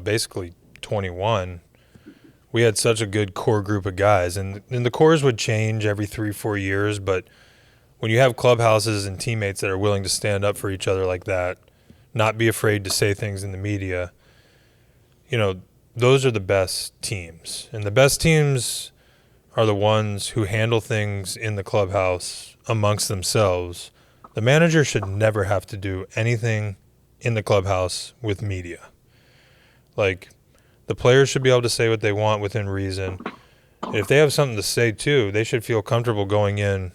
basically 21, we had such a good core group of guys. And the cores would change every 3-4 years, but when you have clubhouses and teammates that are willing to stand up for each other like that, not be afraid to say things in the media, those are the best teams. And the best teams are the ones who handle things in the clubhouse amongst themselves. The manager should never have to do anything in the clubhouse with media. Like, the players should be able to say what they want within reason. And if they have something to say too, they should feel comfortable going in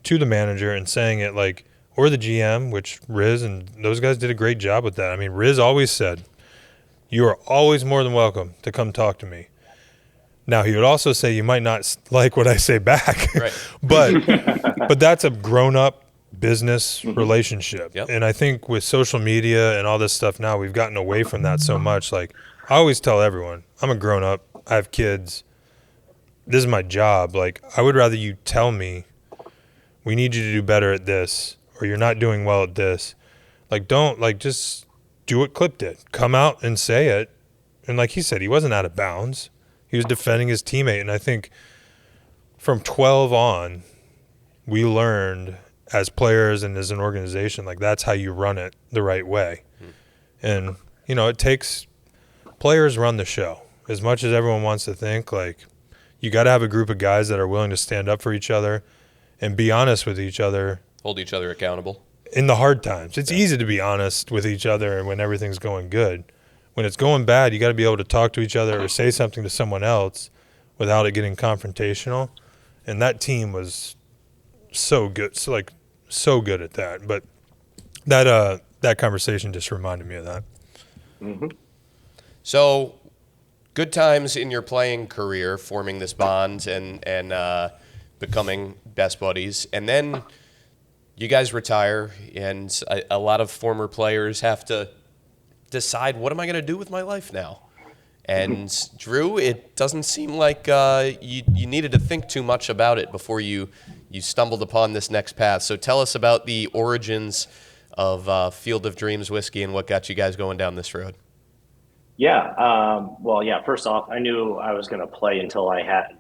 to the manager and saying it, or the GM, which Riz and those guys did a great job with that. I mean, Riz always said, "You are always more than welcome to come talk to me." Now, he would also say, "You might not like what I say back," right. but that's a grown-up business relationship. Yep. And I think with social media and all this stuff now, we've gotten away from that so much. I always tell everyone, I'm a grown-up, I have kids, this is my job. I would rather you tell me, we need you to do better at this, or you're not doing well at this. Just do what Clip did. Come out and say it. And like he said, he wasn't out of bounds. He was defending his teammate. And I think from 12 on, we learned as players and as an organization, that's how you run it the right way. And, it takes players run the show. As much as everyone wants to think, you got to have a group of guys that are willing to stand up for each other and be honest with each other. Hold each other accountable. In the hard times. It's easy to be honest with each other when everything's going good. When it's going bad, you got to be able to talk to each other or say something to someone else without it getting confrontational. And that team was so good, so good at that. But that conversation just reminded me of that. Mm-hmm. So, good times in your playing career, forming this bond and becoming best buddies, and then you guys retire, and a lot of former players have to decide, what am I going to do with my life now? And Drew, it doesn't seem like you needed to think too much about it before you stumbled upon this next path. So tell us about the origins of Field of Dreams Whiskey and what got you guys going down this road. Yeah. First off, I knew I was going to play until I had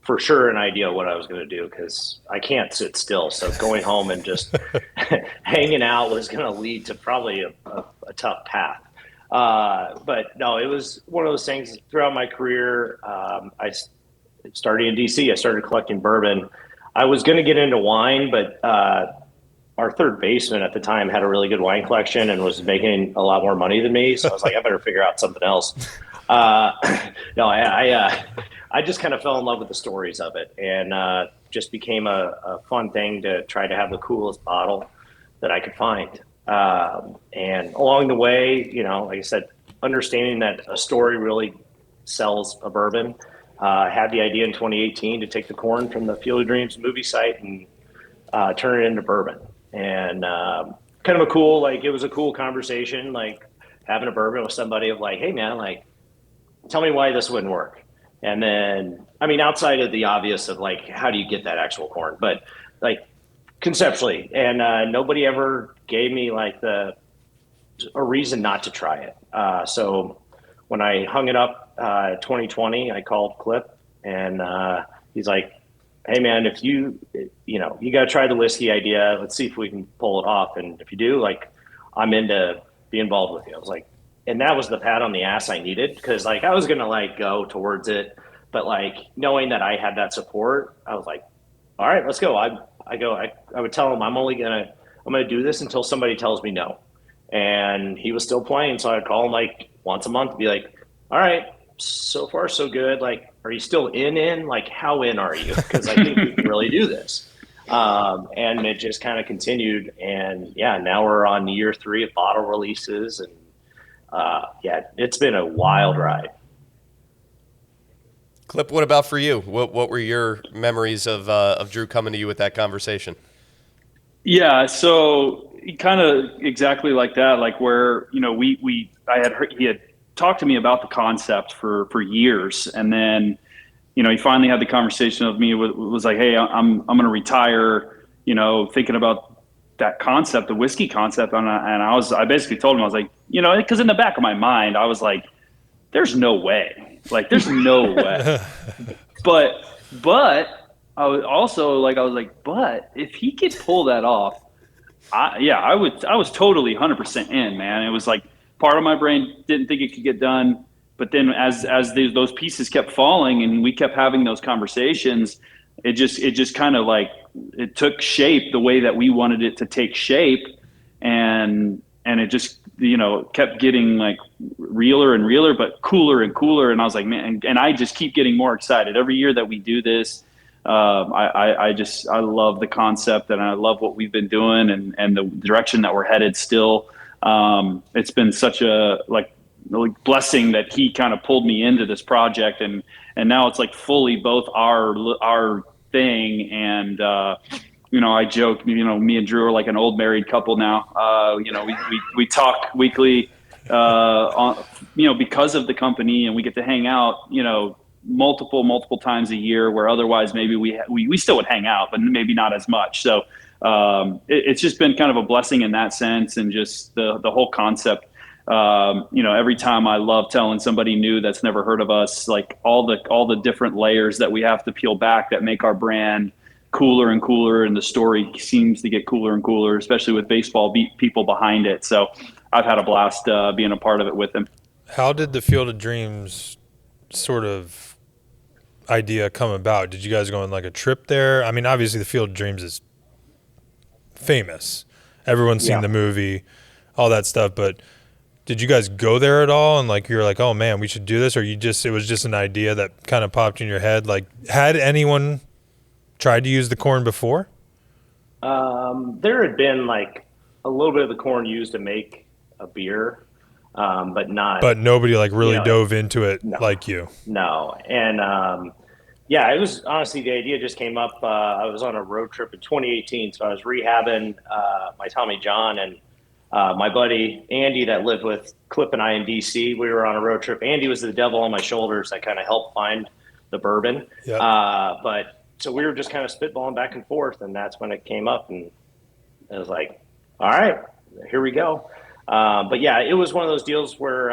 for sure an idea what I was going to do, because I can't sit still. So going home and just hanging out was going to lead to probably a tough path. But no, it was one of those things throughout my career. I started in DC. I started collecting bourbon. I was going to get into wine, but our third baseman at the time had a really good wine collection and was making a lot more money than me. So I was like, I better figure out something else. I just kind of fell in love with the stories of it, and just became a fun thing to try to have the coolest bottle that I could find. And along the way, like I said, understanding that a story really sells a bourbon, had the idea in 2018 to take the corn from the Field of Dreams movie site and turn it into bourbon. And kind of a cool, it was a cool conversation, having a bourbon with somebody of hey man, tell me why this wouldn't work. And then, outside of the obvious of how do you get that actual corn, but conceptually, and nobody ever gave me a reason not to try it. So when I hung it up 2020, I called Clip, and he's like, "Hey man, if you got to try the whiskey idea. Let's see if we can pull it off. And if you do, I'm into be involved with you." I was like, and that was the pat on the ass I needed, because I was going to go towards it. But knowing that I had that support, I was like, all right, let's go. I would tell him I'm going to do this until somebody tells me no. And he was still playing. So I'd call him once a month and be like, all right, so far so good. Are you still in? How in are you? Because I think we can really do this. And it just kind of continued. And yeah, now we're on year 3 of bottle releases. And it's been a wild ride. Clip, what about for you? What were your memories of Drew coming to you with that conversation? Yeah, so kind of exactly like that, where I had heard, he had talked to me about the concept for years, and then he finally had the conversation with me. Was like, hey, I'm going to retire. thinking about that concept, the whiskey concept. And I basically told him, I was like, because in the back of my mind, I was like, there's no way. Like, there's no way. But I was also like, but if he could pull that off, I was totally 100% in, man. It was like part of my brain didn't think it could get done. But then as those pieces kept falling and we kept having those conversations, it just kind of like, it took shape the way that we wanted it to take shape. And it just, kept getting like realer and realer, but cooler and cooler. And I was like, man, and I just keep getting more excited every year that we do this. I love the concept and I love what we've been doing and the direction that we're headed still. It's been such a blessing that he kind of pulled me into this project and now it's like fully both our thing. And, I joke, me and Drew are like an old married couple now. We talk weekly, because of the company, and we get to hang out, multiple times a year, where otherwise maybe we still would hang out, but maybe not as much. So it's just been kind of a blessing in that sense, and just the whole concept. Every time I love telling somebody new that's never heard of us, like all the different layers that we have to peel back that make our brand cooler and cooler, and the story seems to get cooler and cooler, especially with baseball people behind it. So I've had a blast being a part of it with him. How did the Field of Dreams sort of idea come about? Did you guys go on like a trip there? I mean, obviously the Field of Dreams is famous. Everyone's seen the movie, all that stuff, but did you guys go there at all? And like, you're like, oh man, we should do this? Or it was just an idea that kind of popped in your head? Like, had anyone tried to use the corn before? There had been like a little bit of the corn used to make a beer, but nobody like really dove into it like you. No. And, it was honestly, the idea just came up. I was on a road trip in 2018. So I was rehabbing, my Tommy John, and, my buddy Andy that lived with Clip and I in DC, we were on a road trip. Andy was the devil on my shoulders that kind of helped find the bourbon. Yep. So we were just kind of spitballing back and forth, and that's when it came up, and it was like, all right, here we go. But yeah, it was one of those deals where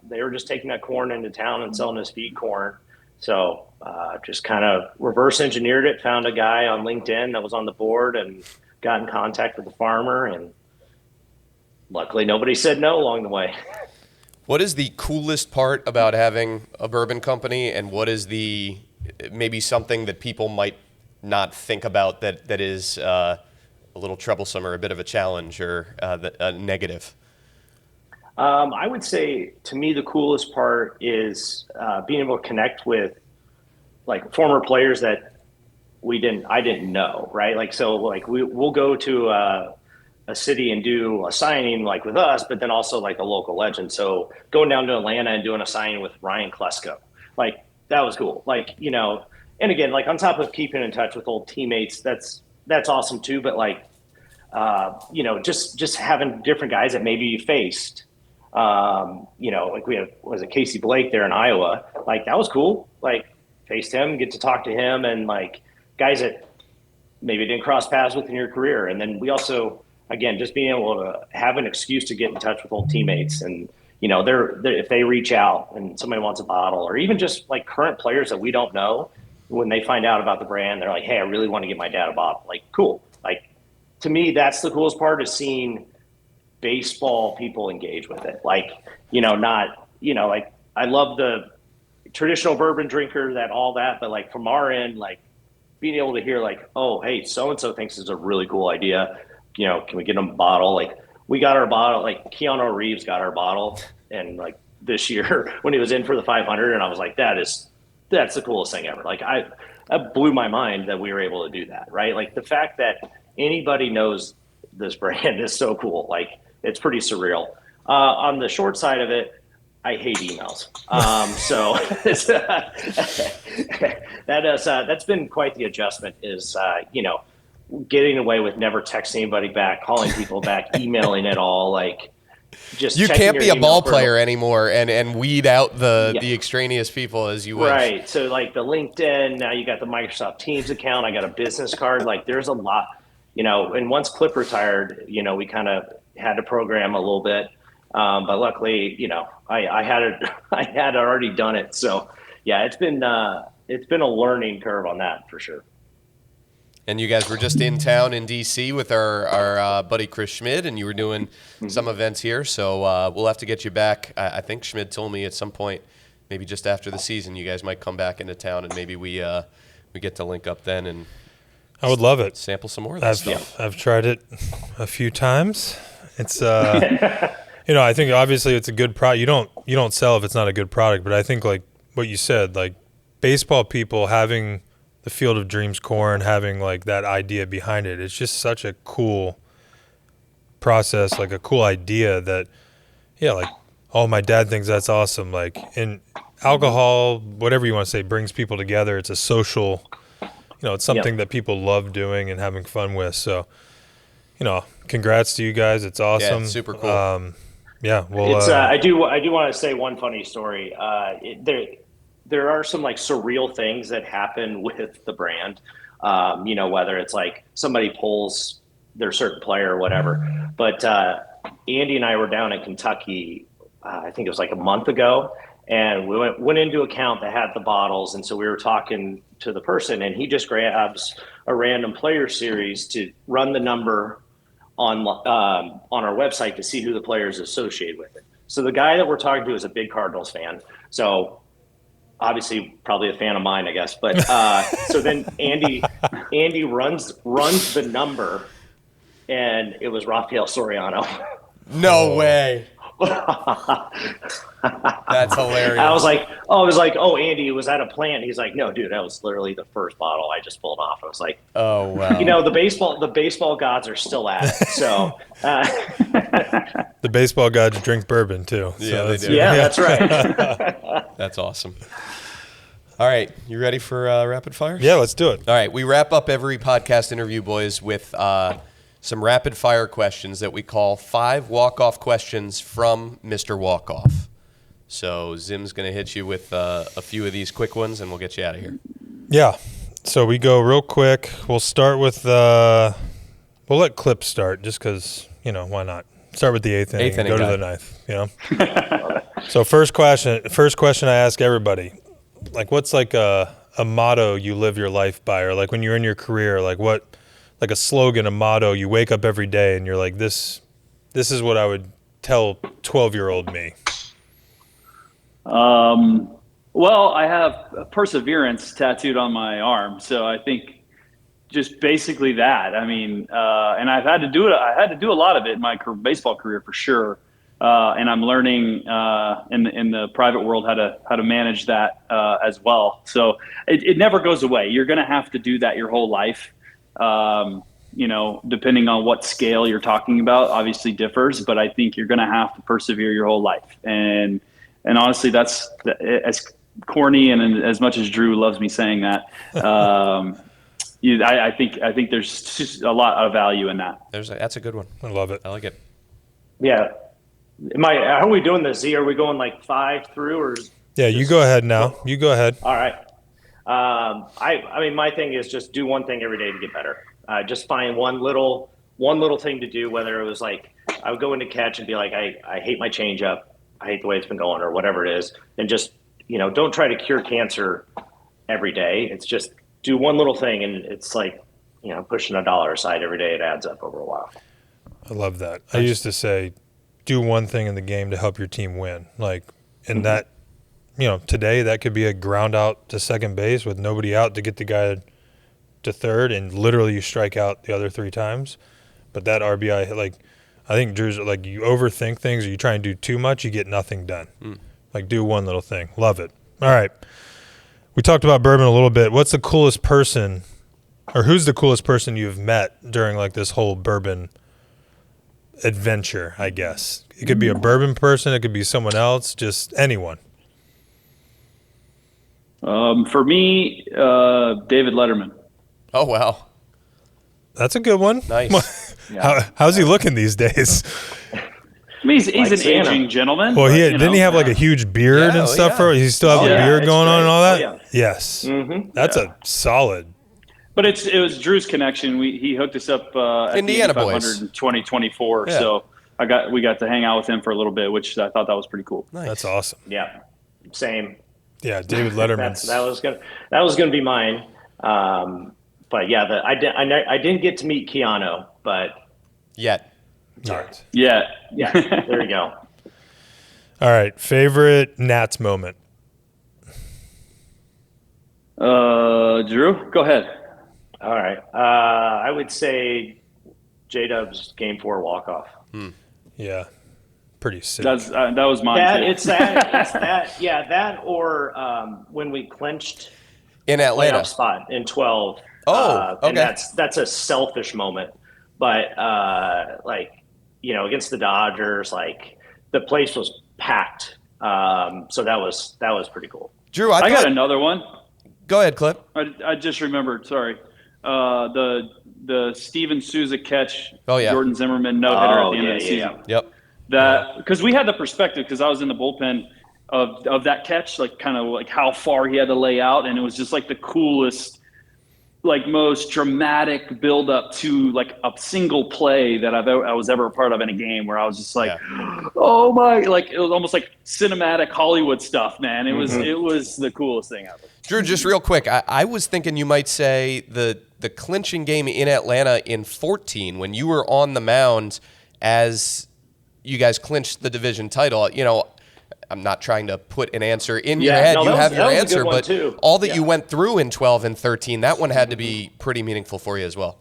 they were just taking that corn into town and selling as feed corn. So just kind of reverse engineered it, found a guy on LinkedIn that was on the board and got in contact with the farmer, and luckily nobody said no along the way. What is the coolest part about having a bourbon company, and what is maybe something that people might not think about that is a little troublesome or a bit of a challenge or a negative? I would say, to me, the coolest part is being able to connect with like former players that I didn't know, right? Like, so like we'll go to a city and do a signing like with us, but then also like a local legend. So going down to Atlanta and doing a signing with Ryan Klesko, like that was cool. Like, and again, like on top of keeping in touch with old teammates, that's awesome too. But like, just having different guys that maybe you faced, like we have, was it Casey Blake there in Iowa? Like that was cool. Like faced him, get to talk to him, and like guys that maybe didn't cross paths with in your career. And then we also, again, just being able to have an excuse to get in touch with old teammates, and they're if they reach out and somebody wants a bottle, or even just like current players that we don't know, when they find out about the brand, they're like, hey, I really want to get my dad a bottle. Like, cool. Like, to me, that's the coolest part, is seeing baseball people engage with it. Like, like I love the traditional bourbon drinker, all that, but like from our end, like being able to hear like, oh, hey, so-and-so thinks it's a really cool idea. Can we get them a bottle? Like, we got our bottle, like Keanu Reeves got our bottle, and like this year when he was in for the 500, and I was like, that's the coolest thing ever. Like that blew my mind that we were able to do that, right? Like the fact that anybody knows this brand is so cool. Like it's pretty surreal. On the short side of it, I hate emails. So it's, that's been quite the adjustment, is, getting away with never texting anybody back, calling people back, emailing at all. Like, just you can't be a ball player anymore and weed out the extraneous people as you wish. Right. So like the LinkedIn, now you got the Microsoft Teams account. I got a business card. Like there's a lot, and once Clip retired, we kind of had to program a little bit. But luckily, I had already done it. So yeah, it's been a learning curve on that for sure. And you guys were just in town in D.C. with our buddy Chris Schmid, and you were doing some events here. So we'll have to get you back. I think Schmid told me at some point, maybe just after the season, you guys might come back into town, and maybe we get to link up then. And I would love it. Sample some more of that stuff. I've tried it a few times. It's I think obviously it's a good product. You don't sell if it's not a good product. But I think like what you said, like baseball people having the Field of Dreams corn, having like that idea behind it, it's just such a cool process, like a cool idea that, like, oh, my dad thinks that's awesome. Like, and alcohol, whatever you want to say, brings people together. It's a social, it's something that people love doing and having fun with. So, congrats to you guys. It's awesome. Yeah, it's super cool. Well, I do want to say one funny story. There are some like surreal things that happen with the brand, whether it's like somebody pulls their certain player or whatever. But Andy and I were down in Kentucky, I think it was like a month ago, and we went into a count that had the bottles. And so we were talking to the person, and he just grabs a random player series to run the number on our website to see who the player is associated with it. So the guy that we're talking to is a big Cardinals fan. So obviously probably a fan of mine, I guess. But so then Andy runs the number, and it was Rafael Soriano. No way. That's hilarious. I was like, oh, Andy, was that a plant? He's like, no, dude, that was literally the first bottle I just pulled off. I was like, oh wow. The baseball gods are still at it. So the baseball gods drink bourbon too. Yeah, they do. Yeah, that's right. That's awesome. All right, you ready for rapid fire? Yeah, let's do it. All right, we wrap up every podcast interview, boys, with some rapid fire questions that we call 5 walk-off questions from Mr. Walk-Off. So Zim's going to hit you with a few of these quick ones, and we'll get you out of here. Yeah. So we go real quick. We'll start with we'll let Clip start just because, why not? Start with the 8th inning and go to the 9th, So first question I ask everybody, like what's like a motto you live your life by, or like when you're in your career, like what, like a slogan, a motto, you wake up every day and you're like, this is what I would tell 12-year-old me. Well, I have perseverance tattooed on my arm. So I think just basically that. I mean, and I've had to do it. I had to do a lot of it in my baseball career for sure. And I'm learning in the private world how to manage that as well. So it never goes away. You're going to have to do that your whole life. Depending on what scale you're talking about, obviously differs, but I think you're going to have to persevere your whole life. And honestly, that's as corny and as much as Drew loves me saying that. I think there's just a lot of value in that. That's a good one. I love it. I like it. Yeah. How are we doing this, Z? Are we going like 5 through, or? Yeah, you go ahead now. You go ahead. All right. I mean, my thing is just do one thing every day to get better. Just find one little thing to do, whether it was like I would go into catch and be like, I hate my changeup. I hate the way it's been going, or whatever it is. And just, don't try to cure cancer every day. It's just do one little thing. And it's like, pushing $1 aside every day. It adds up over a while. I love that. I used to say, do one thing in the game to help your team win. Like, and that, today that could be a ground out to second base with nobody out to get the guy to third, and literally you strike out the other 3 times. But that RBI, like, I think Drew's like, you overthink things or you try and do too much, you get nothing done. Like, do one little thing. Love it. All right. We talked about bourbon a little bit. What's the coolest person, or who's the coolest person you've met during like this whole bourbon adventure, I guess? It could be a bourbon person. It could be someone else, just anyone. For me, David Letterman. Oh, wow. That's a good one. Nice. How's he looking these days? I mean, he's an aging gentleman. Well, didn't he have like a huge beard and stuff? Yeah. He still have the beard going on and all that? Oh, yeah. Yes. Mm-hmm. That's a solid. But it was Drew's connection. He hooked us up at Indiana the 500 boys. in 2024. Yeah. So we got to hang out with him for a little bit, which I thought that was pretty cool. Nice. That's awesome. Yeah, same. Yeah, David Letterman's. that was gonna be mine. But yeah, I didn't get to meet Keanu, but Yet. Right. Yeah. yeah, there you go. All right, favorite Nats moment. Drew, go ahead. All right, I would say J-Dub's Game 4 walk-off. Yeah, pretty sick. That was mine too. It's that. Yeah, that or when we clinched In Atlanta. playoff spot in 12. Oh, and okay. that's a selfish moment, but against the Dodgers, like the place was packed. So that was pretty cool. Drew, I got another one. Go ahead, Clip. I just remembered. Sorry, the Steven Souza catch. Oh, yeah. Jordan Zimmerman no hitter at the end of the season. Yep. That because we had the perspective because I was in the bullpen of that catch, like kind of like how far he had to lay out, and it was just like the coolest, like most dramatic build up to like a single play that I was ever a part of in a game where I was just like, oh my, like it was almost like cinematic Hollywood stuff, man. It was the coolest thing ever. Drew, just real quick, I was thinking you might say the clinching game in Atlanta in 14 when you were on the mound as you guys clinched the division title. You know, I'm not trying to put an answer in your head. No, you have your that was a answer, good one, but too. all that you went through in 12 and 13, that one had to be pretty meaningful for you as well.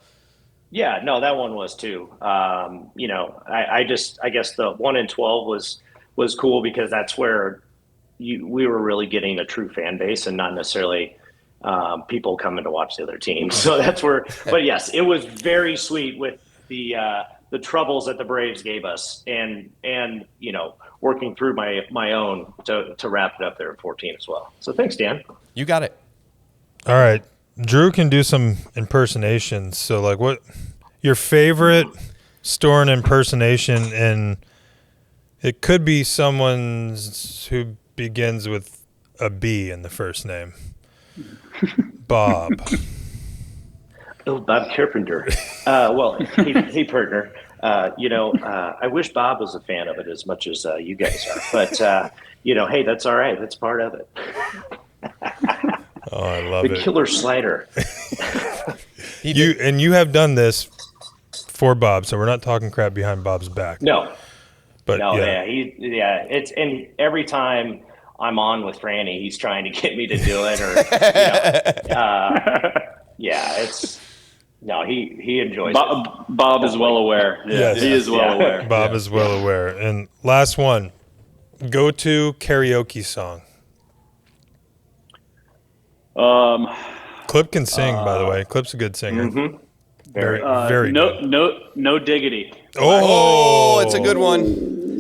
Yeah, no, that one was too. I guess the 1 in 12 was cool because that's where we were really getting a true fan base and not necessarily people coming to watch the other team. So that's where. But yes, it was very sweet with the troubles that the Braves gave us, and working through my own to wrap it up there at 14 as well. So thanks, Dan. You got it. All right, Drew can do some impersonations. So, like, what your favorite Storen impersonation? And it could be someone's who begins with a B in the first name. Bob. Oh, Bob Carpenter. Hey, partner. I wish Bob was a fan of it as much as you guys are. But, hey, that's all right. That's part of it. Oh, I love the it. killer slider. You have done this for Bob, so we're not talking crap behind Bob's back. No. But yeah. And every time I'm on with Franny, he's trying to get me to do it he enjoys it. Bob is well aware. Yeah, Yes. he is well aware. Bob is well aware. And last one, go-to karaoke song. Clip can sing, by the way. Clip's a good singer. Mm-hmm. Very good. No diggity. Oh, it's a good one.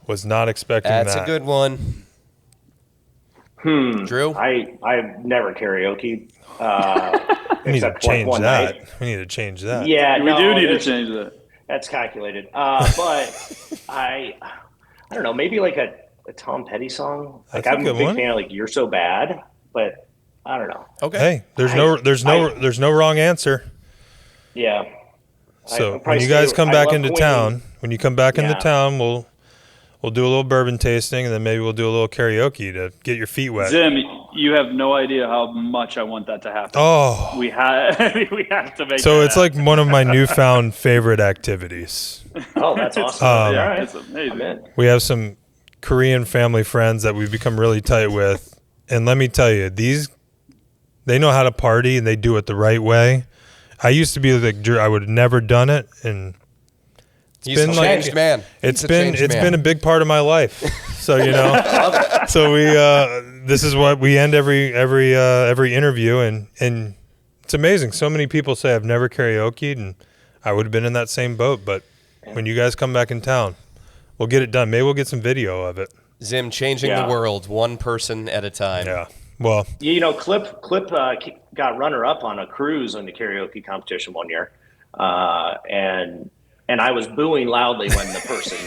Was not expecting that. That's a good one. Drew? I've never karaoke. We need to except change one that. night. We need to change that. Yeah, We do need to change that. That's calculated. But I don't know, maybe like a Tom Petty song. Like That's a I'm a good big one. fan of like You're So Bad, but I don't know. Okay. Hey, there's no wrong answer. Yeah. So when you guys come back into town, we'll do a little bourbon tasting, and then maybe we'll do a little karaoke to get your feet wet. Zim, you have no idea how much I want that to happen. Oh, We have to make. so that it's like one of my newfound favorite activities. Oh, that's awesome. happen. All right. It's amazing. I'm in. We have some Korean family friends that we've become really tight with, and let me tell you, they know how to party and they do it the right way. I used to be like Drew, I would have never done it, and He's a changed man. It's been a big part of my life. So so we this is what we end every interview, and it's amazing. So many people say I've never karaoke'd, and I would have been in that same boat. But when you guys come back in town, we'll get it done. Maybe we'll get some video of it. Zim changing the world one person at a time. Yeah. Well, Clip got runner up on a cruise on the karaoke competition one year, and and I was booing loudly when the person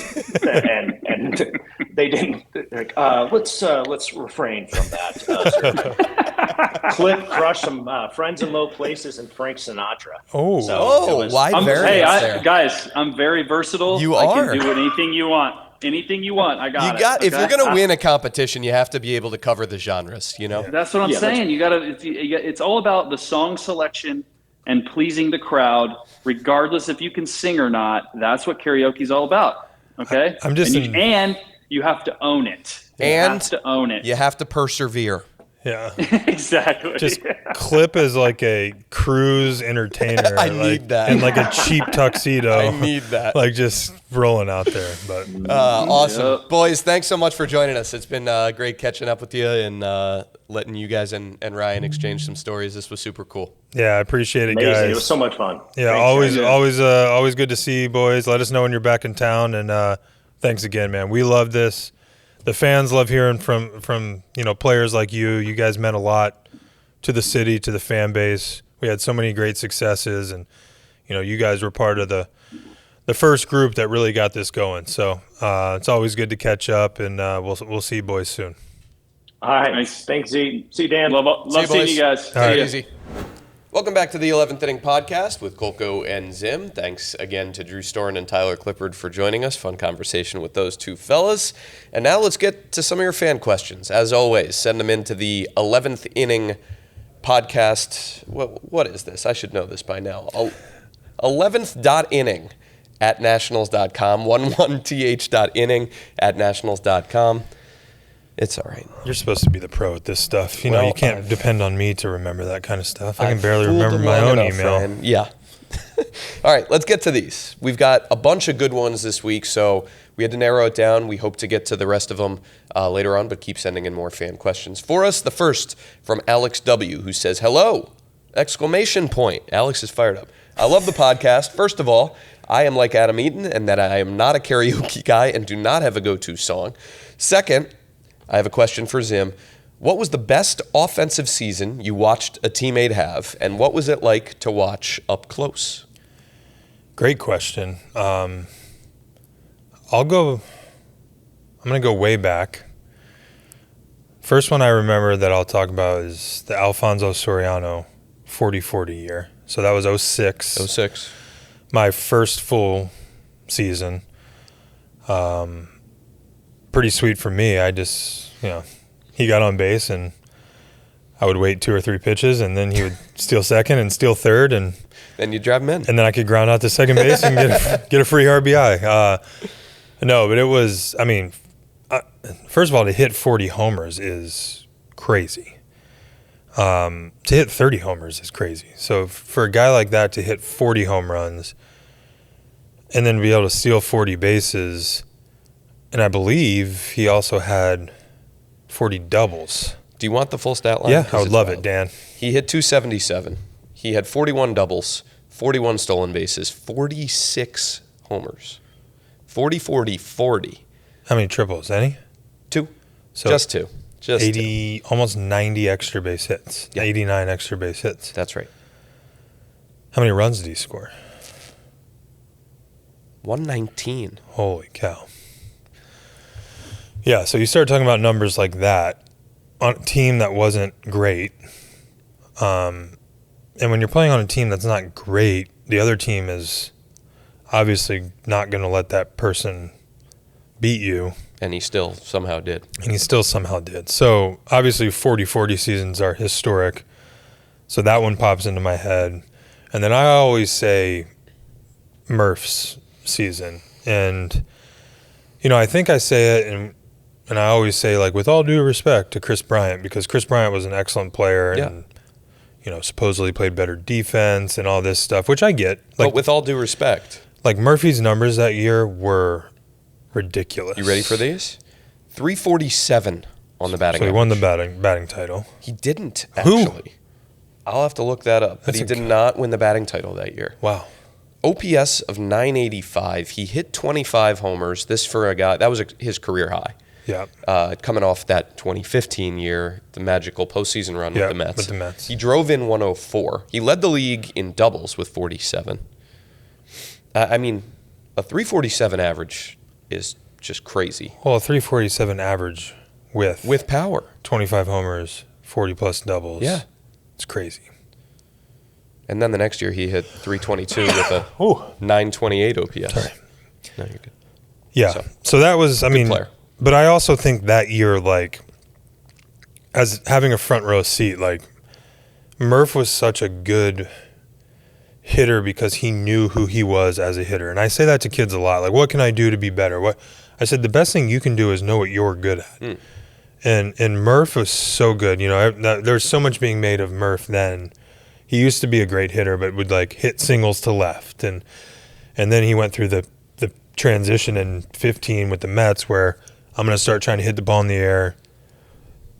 and they didn't. Like, let's refrain from that. Clip crushed some friends in low places and Frank Sinatra. Oh. Wide variance there. Guys, I'm very versatile. You I are. can do anything you want. Anything you want, I got it. If you're gonna win a competition, you have to be able to cover the genres. You know. That's what I'm saying. You gotta. It's all about the song selection and pleasing the crowd, regardless if you can sing or not. That's what karaoke's all about. Okay. I'm just and you have to own it. You have to own it. You have to persevere. Yeah. Exactly. Just Clip is like a cruise entertainer. I need that. In like a cheap tuxedo. I need that. Like just rolling out there. But Awesome. Boys, thanks so much for joining us. It's been great catching up with you and letting you guys and Ryan exchange some stories. This was super cool. yeah, I appreciate it, Amazing. guys. It was so much fun. Yeah, Thanks, always good to see you, boys. Let us know when you're back in town, and thanks again, man. We love this. The fans love hearing from players like you. You guys meant a lot to the city, to the fan base. We had so many great successes, and you guys were part of the first group that really got this going. So it's always good to catch up, and we'll see you boys soon. All right. Nice. Thanks, Z. See you, Dan. Love See you, seeing boys. you guys. All right. Take it easy. Welcome back to the 11th Inning Podcast with Kolko and Zim. Thanks again to Drew Storen and Tyler Clippard for joining us. Fun conversation with those two fellas. And now let's get to some of your fan questions. As always, send them into the 11th Inning Podcast. What is this? I should know this by now. 11th.inning at nationals.com. 11th.inning at nationals.com. It's all right. You're supposed to be the pro at this stuff. You can't depend on me to remember that kind of stuff. I can I've barely fooled remember them my long own enough, email. Ryan. Yeah. All right, let's get to these. We've got a bunch of good ones this week, so we had to narrow it down. We hope to get to the rest of them later on, but keep sending in more fan questions for us. The first from Alex W., who says, "Hello!" Exclamation point. Alex is fired up. I love the podcast. First of all, I am like Adam Eaton and that I am not a karaoke guy and do not have a go-to song. Second, I have a question for Zim. What was the best offensive season you watched a teammate have, and what was it like to watch up close? Great question. I'm going to go way back. First one I remember that I'll talk about is the Alfonso Soriano 40-40 year. So that was 06. 06. My first full season. Pretty sweet for me. I just, he got on base and I would wait 2 or 3 pitches and then he would steal second and steal third and Then you drive him in. then I could ground out to second base and get a free RBI. No, but it was, first of all, to hit 40 homers is crazy. To hit 30 homers is crazy. So for a guy like that to hit 40 home runs and then be able to steal 40 bases, and I believe he also had 40 doubles. Do you want the full stat line? Yeah, 'Cause I would it's love wild. it, Dan. He hit 277. He had 41 doubles, 41 stolen bases, 46 homers. 40-40-40. How many triples? Any? 2. So Just 2. Just 80, almost 90 extra base hits. Yeah. 89 extra base hits. That's right. How many runs did he score? 119. Holy cow. Yeah, so you start talking about numbers like that on a team that wasn't great. And when you're playing on a team that's not great, the other team is obviously not going to let that person beat you. And he still somehow did. And he still somehow did. So obviously 40-40 seasons are historic. So that one pops into my head. And then I always say Murph's season. And, I think I say it and I always say, like, with all due respect to Chris Bryant, because Chris Bryant was an excellent player and, supposedly played better defense and all this stuff, which I get. Like, But with all due respect. Like, Murphy's numbers that year were ridiculous. You ready for these? 347 on the batting So he average. won the batting title. He didn't, Who? actually. I'll have to look that up. But That's he did not win the batting title that year. Wow. OPS of 985. He hit 25 homers. This for a guy, that was his career high. Yeah. Coming off that 2015 year, the magical postseason run Yeah, with the Mets. with the Mets. He drove in 104. He led the league in doubles with 47. a 347 average is just crazy. Well, a 347 average with power. 25 homers, 40-plus doubles. Yeah. It's crazy. And then the next year he hit 322 with a 928 OPS. Sorry. No, you're good. Yeah. So that was, I mean, player. But I also think that year, like, as having a front row seat, like, Murph was such a good hitter because he knew who he was as a hitter. And I say that to kids a lot. Like, what can I do to be better? I said, the best thing you can do is know what you're good at. And Murph was so good. You know, there's so much being made of Murph then. He used to be a great hitter, but would, like, hit singles to left. And then he went through the transition in 15 with the Mets where I'm going to start trying to hit the ball in the air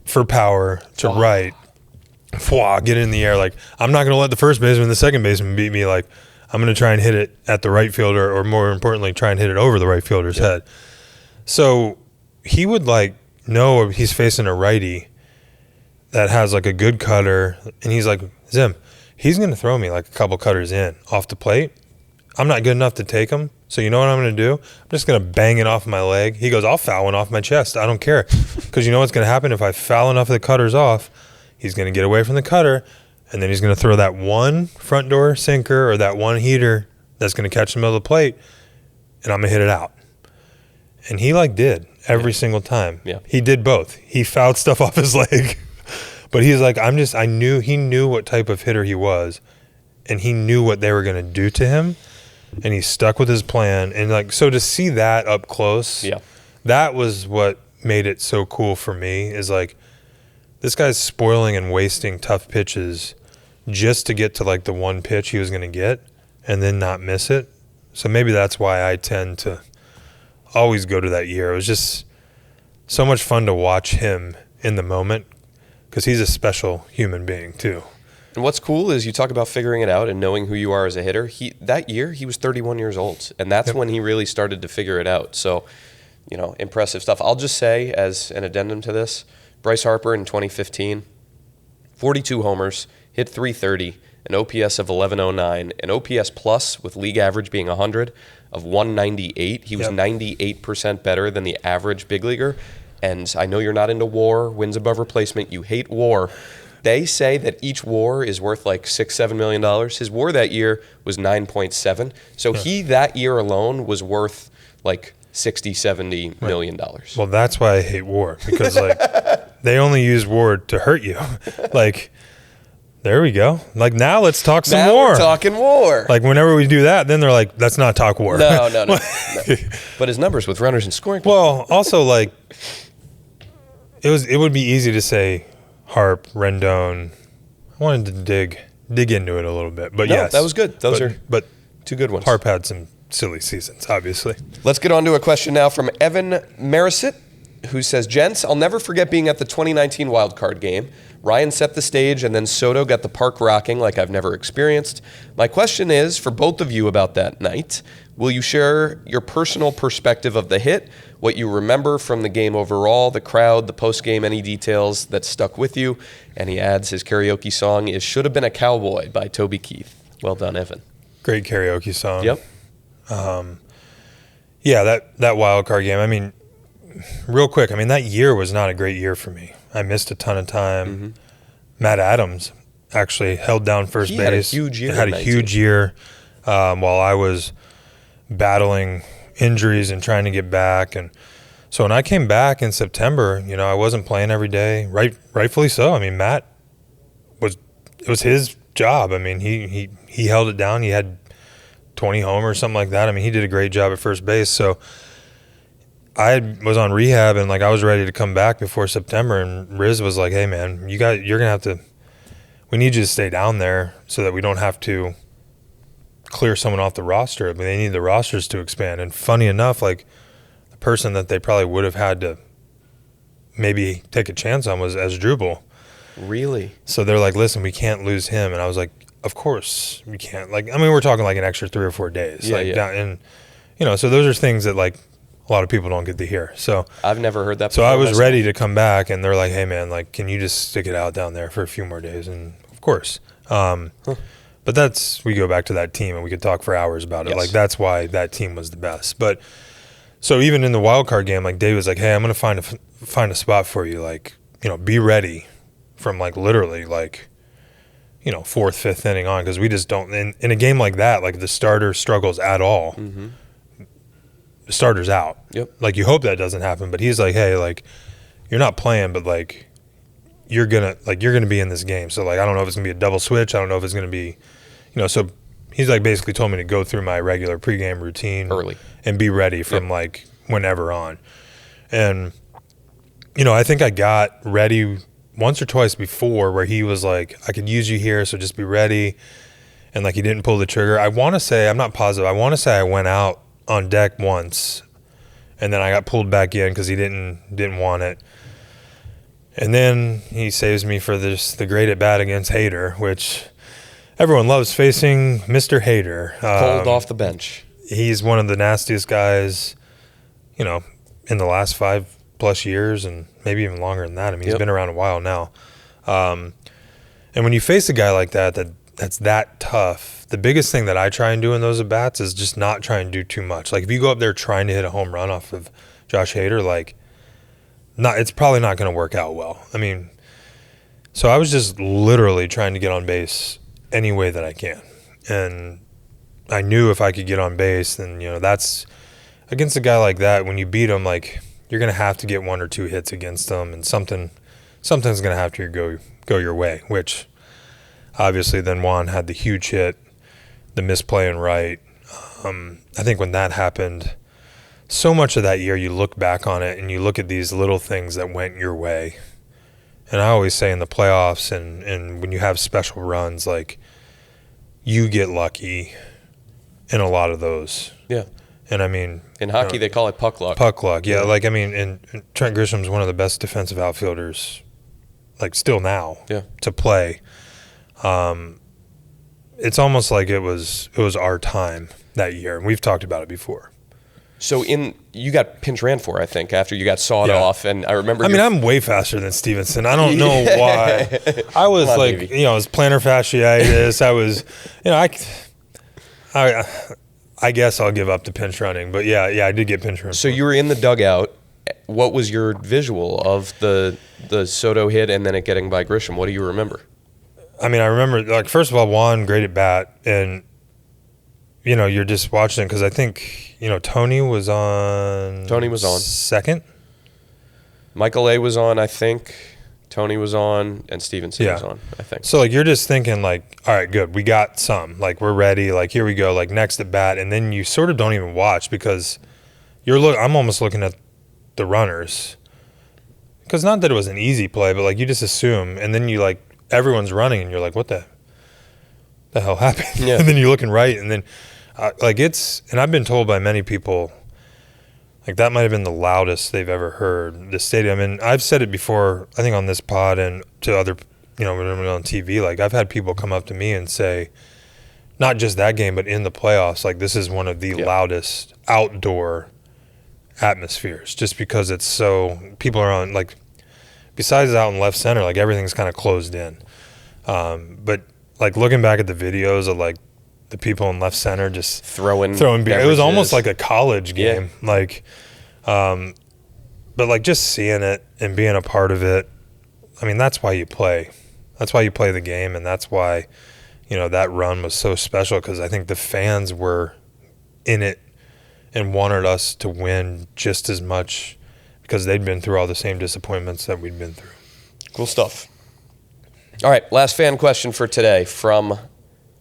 for power to right. Get it in the air. Like, I'm not going to let the first baseman and the second baseman beat me. Like, I'm going to try and hit it at the right fielder, or more importantly, try and hit it over the right fielder's head. So he would, like, know he's facing a righty that has, like, a good cutter, and he's like, Zim, he's going to throw me, like, a couple cutters in off the plate. I'm not good enough to take him, so you know what I'm going to do? I'm just going to bang it off my leg. He goes, I'll foul one off my chest. I don't care. Because you know what's going to happen? If I foul enough of the cutters off, he's going to get away from the cutter, and then he's going to throw that one front door sinker or that one heater that's going to catch the middle of the plate, and I'm going to hit it out. And he, like, did every single time. Yeah. He did both. He fouled stuff off his leg. But he's like, he knew what type of hitter he was, and he knew what they were going to do to him. And he stuck with his plan. And, like, so to see that up close, that was what made it so cool for me, is, like, this guy's spoiling and wasting tough pitches just to get to, like, the one pitch he was going to get and then not miss it. So maybe that's why I tend to always go to that year. It was just so much fun to watch him in the moment because he's a special human being too. And what's cool is you talk about figuring it out and knowing who you are as a hitter. That year, he was 31 years old, and that's when he really started to figure it out. So, you know, impressive stuff. I'll just say, as an addendum to this, Bryce Harper in 2015, 42 homers, hit 330, an OPS of 1109, an OPS plus with league average being 100 of 198. He was 98% better than the average big leaguer. And I know you're not into WAR, wins above replacement. You hate WAR. They say that each WAR is worth like $6-7 million. His WAR that year was 9.7. So he, that year alone, was worth like $60-70 million. Well, that's why I hate WAR, because like they only use WAR to hurt you. Like, there we go. Like, now let's talk some now WAR. We're talking WAR. Like, whenever we do that, then they're like, let's not talk WAR. No. But his numbers with runners in scoring. Well, also, like, it would be easy to say Harp, Rendon. I wanted to dig into it a little bit, but yes, that was good. Those are two good ones. Harp had some silly seasons, obviously. Let's get on to a question now from Evan Marisit, who says, "Gents, I'll never forget being at the 2019 Wildcard game. Ryan set the stage, and then Soto got the park rocking like I've never experienced. My question is for both of you about that night. Will you share your personal perspective of the hit, what you remember from the game overall, the crowd, the post-game, any details that stuck with you?" And he adds his karaoke song is "Should Have Been a Cowboy" by Toby Keith. Well done, Evan. Great karaoke song. Yep. Yeah, that wild card game. I mean, real quick, I mean, that year was not a great year for me. I missed a ton of time. Mm-hmm. Matt Adams actually held down first base. Had a huge year. Had a huge year while I was battling injuries and trying to get back. And so when I came back in September, you know, I wasn't playing every day. Rightfully so. I mean, Matt it was his job. I mean, he held it down. He had 20 homers or something like that. I mean, he did a great job at first base. So I was on rehab and like I was ready to come back before September, and Riz was like, "Hey man, you're gonna have to. We need you to stay down there so that we don't have to clear someone off the roster. I mean, they need the rosters to expand." And funny enough, like the person that they probably would have had to maybe take a chance on was Asdrubal. Really? So they're like, "Listen, we can't lose him." And I was like, "Of course we can't." Like, I mean, we're talking like an extra 3 or 4 days. And you know, so those are things that like a lot of people don't get to hear. So I've never heard that so before. I was myself. ready to come back, and they're like, "Hey man, like, can you just stick it out down there for a few more days?" And of course. But But we go back to that team, and we could talk for hours about it. Yes. Like, that's why that team was the best. But so even in the wild card game, like, Dave was like, hey, I'm going to find a spot for you. Like, be ready from, like, literally, like, fourth, fifth inning on, because we just don't. In a game like that, like, the starter struggles at all. Mm-hmm. The starter's out. Yep. Like, you hope that doesn't happen, but he's like, hey, like, you're not playing, but, like, you're gonna be in this game. So, like, I don't know if it's gonna be a double switch. I don't know if it's gonna be, So he's like basically told me to go through my regular pregame routine early and be ready from like whenever on. And I think I got ready once or twice before where he was like, I could use you here, so just be ready. And like he didn't pull the trigger. I want to say, I'm not positive. I want to say I went out on deck once, and then I got pulled back in because he didn't want it. And then he saves me for the great at bat against Hader, which everyone loves facing Mr. Hader. Cold off the bench. He's one of the nastiest guys, in the last 5+ years, and maybe even longer than that. I mean, he's been around a while now. And when you face a guy like that's that tough, the biggest thing that I try and do in those at bats is just not try and do too much. Like if you go up there trying to hit a home run off of Josh Hader, like, it's probably not going to work out well. I mean, so I was just literally trying to get on base any way that I can. And I knew if I could get on base, then, that's against a guy like that, when you beat him, like, you're going to have to get 1 or 2 hits against them, and something's going to have to go your way, which obviously then Juan had the huge hit, the misplay and right. I think when that happened, so much of that year, you look back on it and you look at these little things that went your way. And I always say in the playoffs and when you have special runs, like, you get lucky in a lot of those. Yeah. And I mean, in hockey, they call it puck luck. Puck luck, yeah. Like, I mean, and Trent Grisham's one of the best defensive outfielders, like, still now to play. It's almost like it was our time that year, and we've talked about it before. So you got pinch ran for, I think, after you got sawed off, and I remember. I mean, I'm way faster than Stevenson. I don't know why. I was like, baby. It was plantar fasciitis. I was, I guess I'll give up to pinch running, but yeah, I did get pinch run. So you were in the dugout. What was your visual of the Soto hit and then it getting by Grisham? What do you remember? I mean, I remember, like, first of all, Juan, great at bat, and you're just watching because I think, Tony was on. Second. Michael A. was on, I think. Tony was on, and Stevenson was on, I think. So, like, you're just thinking, like, all right, good, we got some. Like, we're ready. Like, here we go. Like, next at bat, and then you sort of don't even watch because I'm almost looking at the runners because not that it was an easy play, but like you just assume, and then you like everyone's running, and you're like, what the hell happened? Yeah. And then you're looking right, and then. And I've been told by many people, like, that might have been the loudest they've ever heard the stadium. And I've said it before, I think on this pod and to other, when I'm on TV, like, I've had people come up to me and say, not just that game, but in the playoffs, like, this is one of the loudest outdoor atmospheres, just because it's so, people are on, like, besides out in left center, like, everything's kind of closed in. But, like, looking back at the videos of, like, the people in left center just throwing beer. It was almost like a college game. Yeah. Like, but like just seeing it and being a part of it, I mean, that's why you play. That's why you play the game, and that's why, that run was so special because I think the fans were in it and wanted us to win just as much because they'd been through all the same disappointments that we'd been through. Cool stuff. All right, last fan question for today from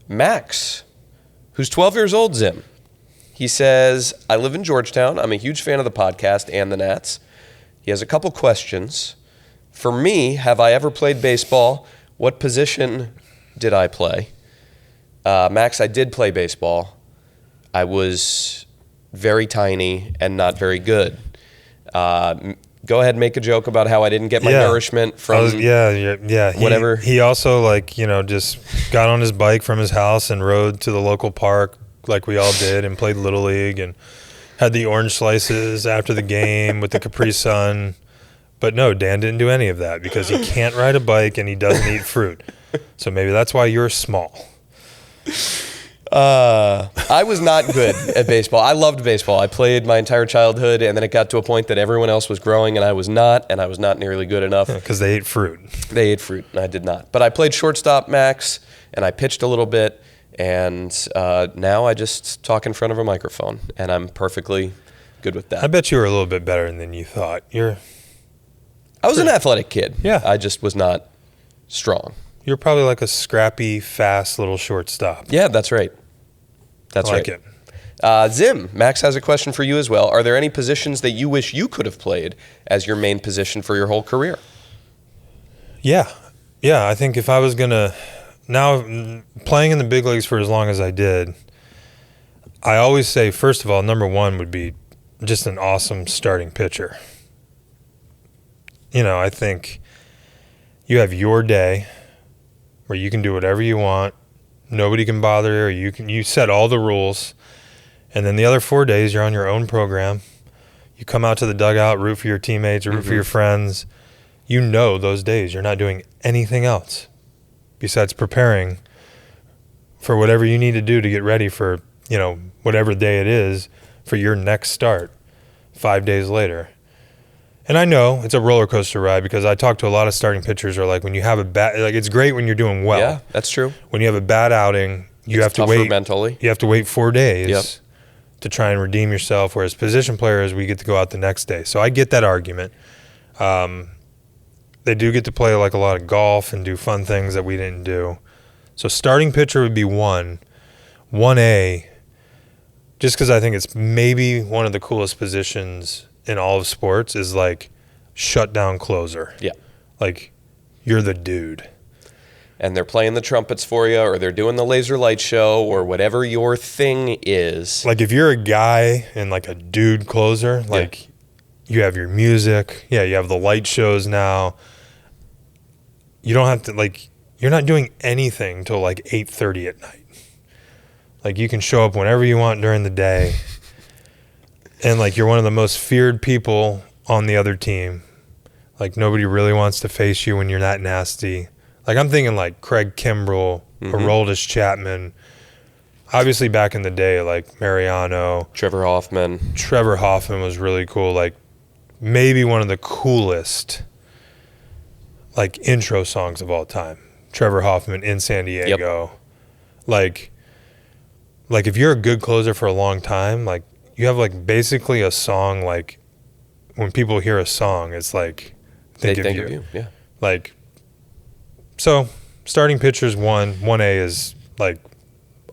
Max, who's 12 years old, Zim. He says, I live in Georgetown. I'm a huge fan of the podcast and the Nats. He has a couple questions. For me, have I ever played baseball? What position did I play? Max, I did play baseball. I was very tiny and not very good. Go ahead and make a joke about how I didn't get my nourishment from whatever. He also, just got on his bike from his house and rode to the local park like we all did and played Little League and had the orange slices after the game with the Capri Sun. But no, Dan didn't do any of that because he can't ride a bike and he doesn't eat fruit. So maybe that's why you're small. I was not good at baseball. I loved baseball. I played my entire childhood, and then it got to a point that everyone else was growing, and I was not nearly good enough. Because they ate fruit. They ate fruit, and I did not. But I played shortstop, Max, and I pitched a little bit, and now I just talk in front of a microphone, and I'm perfectly good with that. I bet you were a little bit better than you thought. I was an athletic kid. Yeah. I just was not strong. You're probably like a scrappy, fast little shortstop. Yeah, that's right. That's I like right. it. Zim, Max has a question for you as well. Are there any positions that you wish you could have played as your main position for your whole career? Yeah. I think if I was going to, now playing in the big leagues for as long as I did, I always say, first of all, number one would be just an awesome starting pitcher. I think you have your day where you can do whatever you want. Nobody can bother you. You set all the rules. And then the other 4 days, you're on your own program. You come out to the dugout, root for your teammates, root for your friends. Those days you're not doing anything else besides preparing for whatever you need to do to get ready for, whatever day it is for your next start 5 days later. And I know it's a roller coaster ride because I talk to a lot of starting pitchers who are like, when you have a bad, like it's great when you're doing well. Yeah, that's true. When you have a bad outing, you have to wait mentally. You have to wait 4 days to try and redeem yourself. Whereas position players, we get to go out the next day. So I get that argument. They do get to play like a lot of golf and do fun things that we didn't do. So starting pitcher would be 1A, just because I think it's maybe one of the coolest positions in all of sports is like shutdown closer. Yeah. Like you're the dude. And they're playing the trumpets for you, or they're doing the laser light show, or whatever your thing is. Like if you're a guy and like a dude closer, like you have your music. Yeah, you have the light shows now. You don't have to you're not doing anything till like 8:30 at night. Like you can show up whenever you want during the day. And like you're one of the most feared people on the other team. Like nobody really wants to face you when you're that nasty. Like I'm thinking like Craig Kimbrell, Aroldis Chapman. Obviously back in the day, like Mariano. Trevor Hoffman was really cool. Like maybe one of the coolest like intro songs of all time. Trevor Hoffman in San Diego. Like if you're a good closer for a long time, like you have like basically a song, like when people hear a song, it's like they think of you. Yeah. Like so starting pitchers 1A is like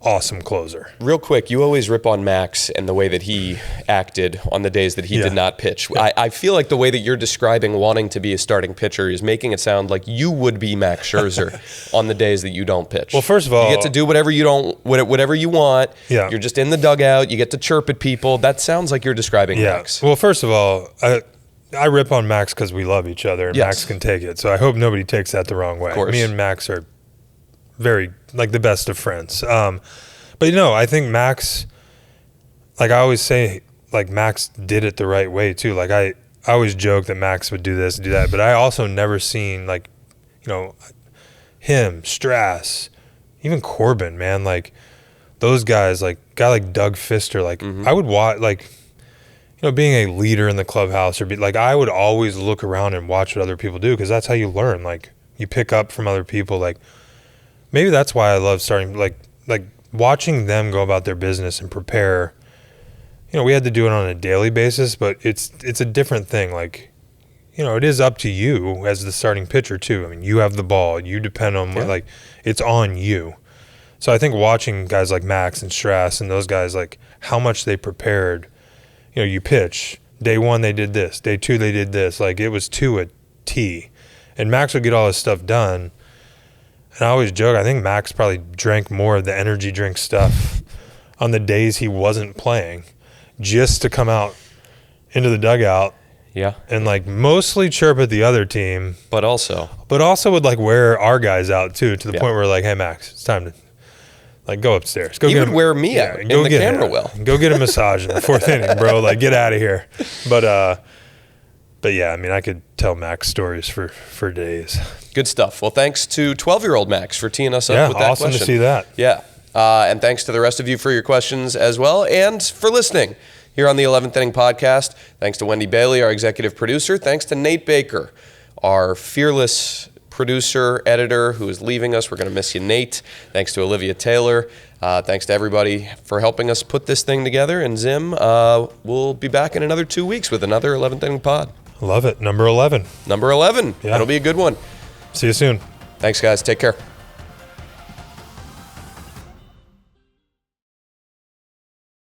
awesome closer. Real quick, you always rip on Max and the way that he acted on the days that he did not pitch. Yeah. I feel like the way that you're describing wanting to be a starting pitcher is making it sound like you would be Max Scherzer on the days that you don't pitch. Well, first of all, you get to do whatever you want. Yeah. You're just in the dugout. You get to chirp at people. That sounds like you're describing Max. Well, first of all, I rip on Max because we love each other and Max can take it. So I hope nobody takes that the wrong way. Of course. Me and Max are very like the best of friends. But I think Max, like I always say, like Max did it the right way too. Like I always joke that Max would do this, do that, but I also never seen like, him, Strass, even Corbin, man, like those guys, like guy like Doug Fister, like I would watch, like, being a leader in the clubhouse or I would always look around and watch what other people do because that's how you learn. Like you pick up from other people. Like maybe that's why I love starting, like watching them go about their business and prepare. We had to do it on a daily basis, but it's a different thing. Like, it is up to you as the starting pitcher too. I mean, you have the ball, you depend on like it's on you. So I think watching guys like Max and Strass and those guys, like how much they prepared. You pitch. Day 1 they did this. Day 2 they did this. Like it was to a T. And Max would get all his stuff done. And I always joke, I think Max probably drank more of the energy drink stuff on the days he wasn't playing just to come out into the dugout. Yeah. And like mostly chirp at the other team. But also would like wear our guys out too, to the point where like, hey Max, it's time to like go upstairs. Go he would wear me out in the camera well. Go get a massage in the 4th inning, bro. Like get out of here. But yeah, I mean, I could tell Max stories for days. Good stuff. Well, thanks to 12-year-old Max for teeing us up with that awesome question. To see that. Yeah. And thanks to the rest of you for your questions as well, and for listening here on the 11th Inning Podcast. Thanks to Wendy Bailey, our executive producer. Thanks to Nate Baker, our fearless producer, editor, who is leaving us. We're going to miss you, Nate. Thanks to Olivia Taylor. Thanks to everybody for helping us put this thing together. And Zim, we'll be back in another 2 weeks with another 11th Inning Pod. Love it. Number 11. Number 11. Yeah. That'll be a good one. See you soon. Thanks, guys. Take care.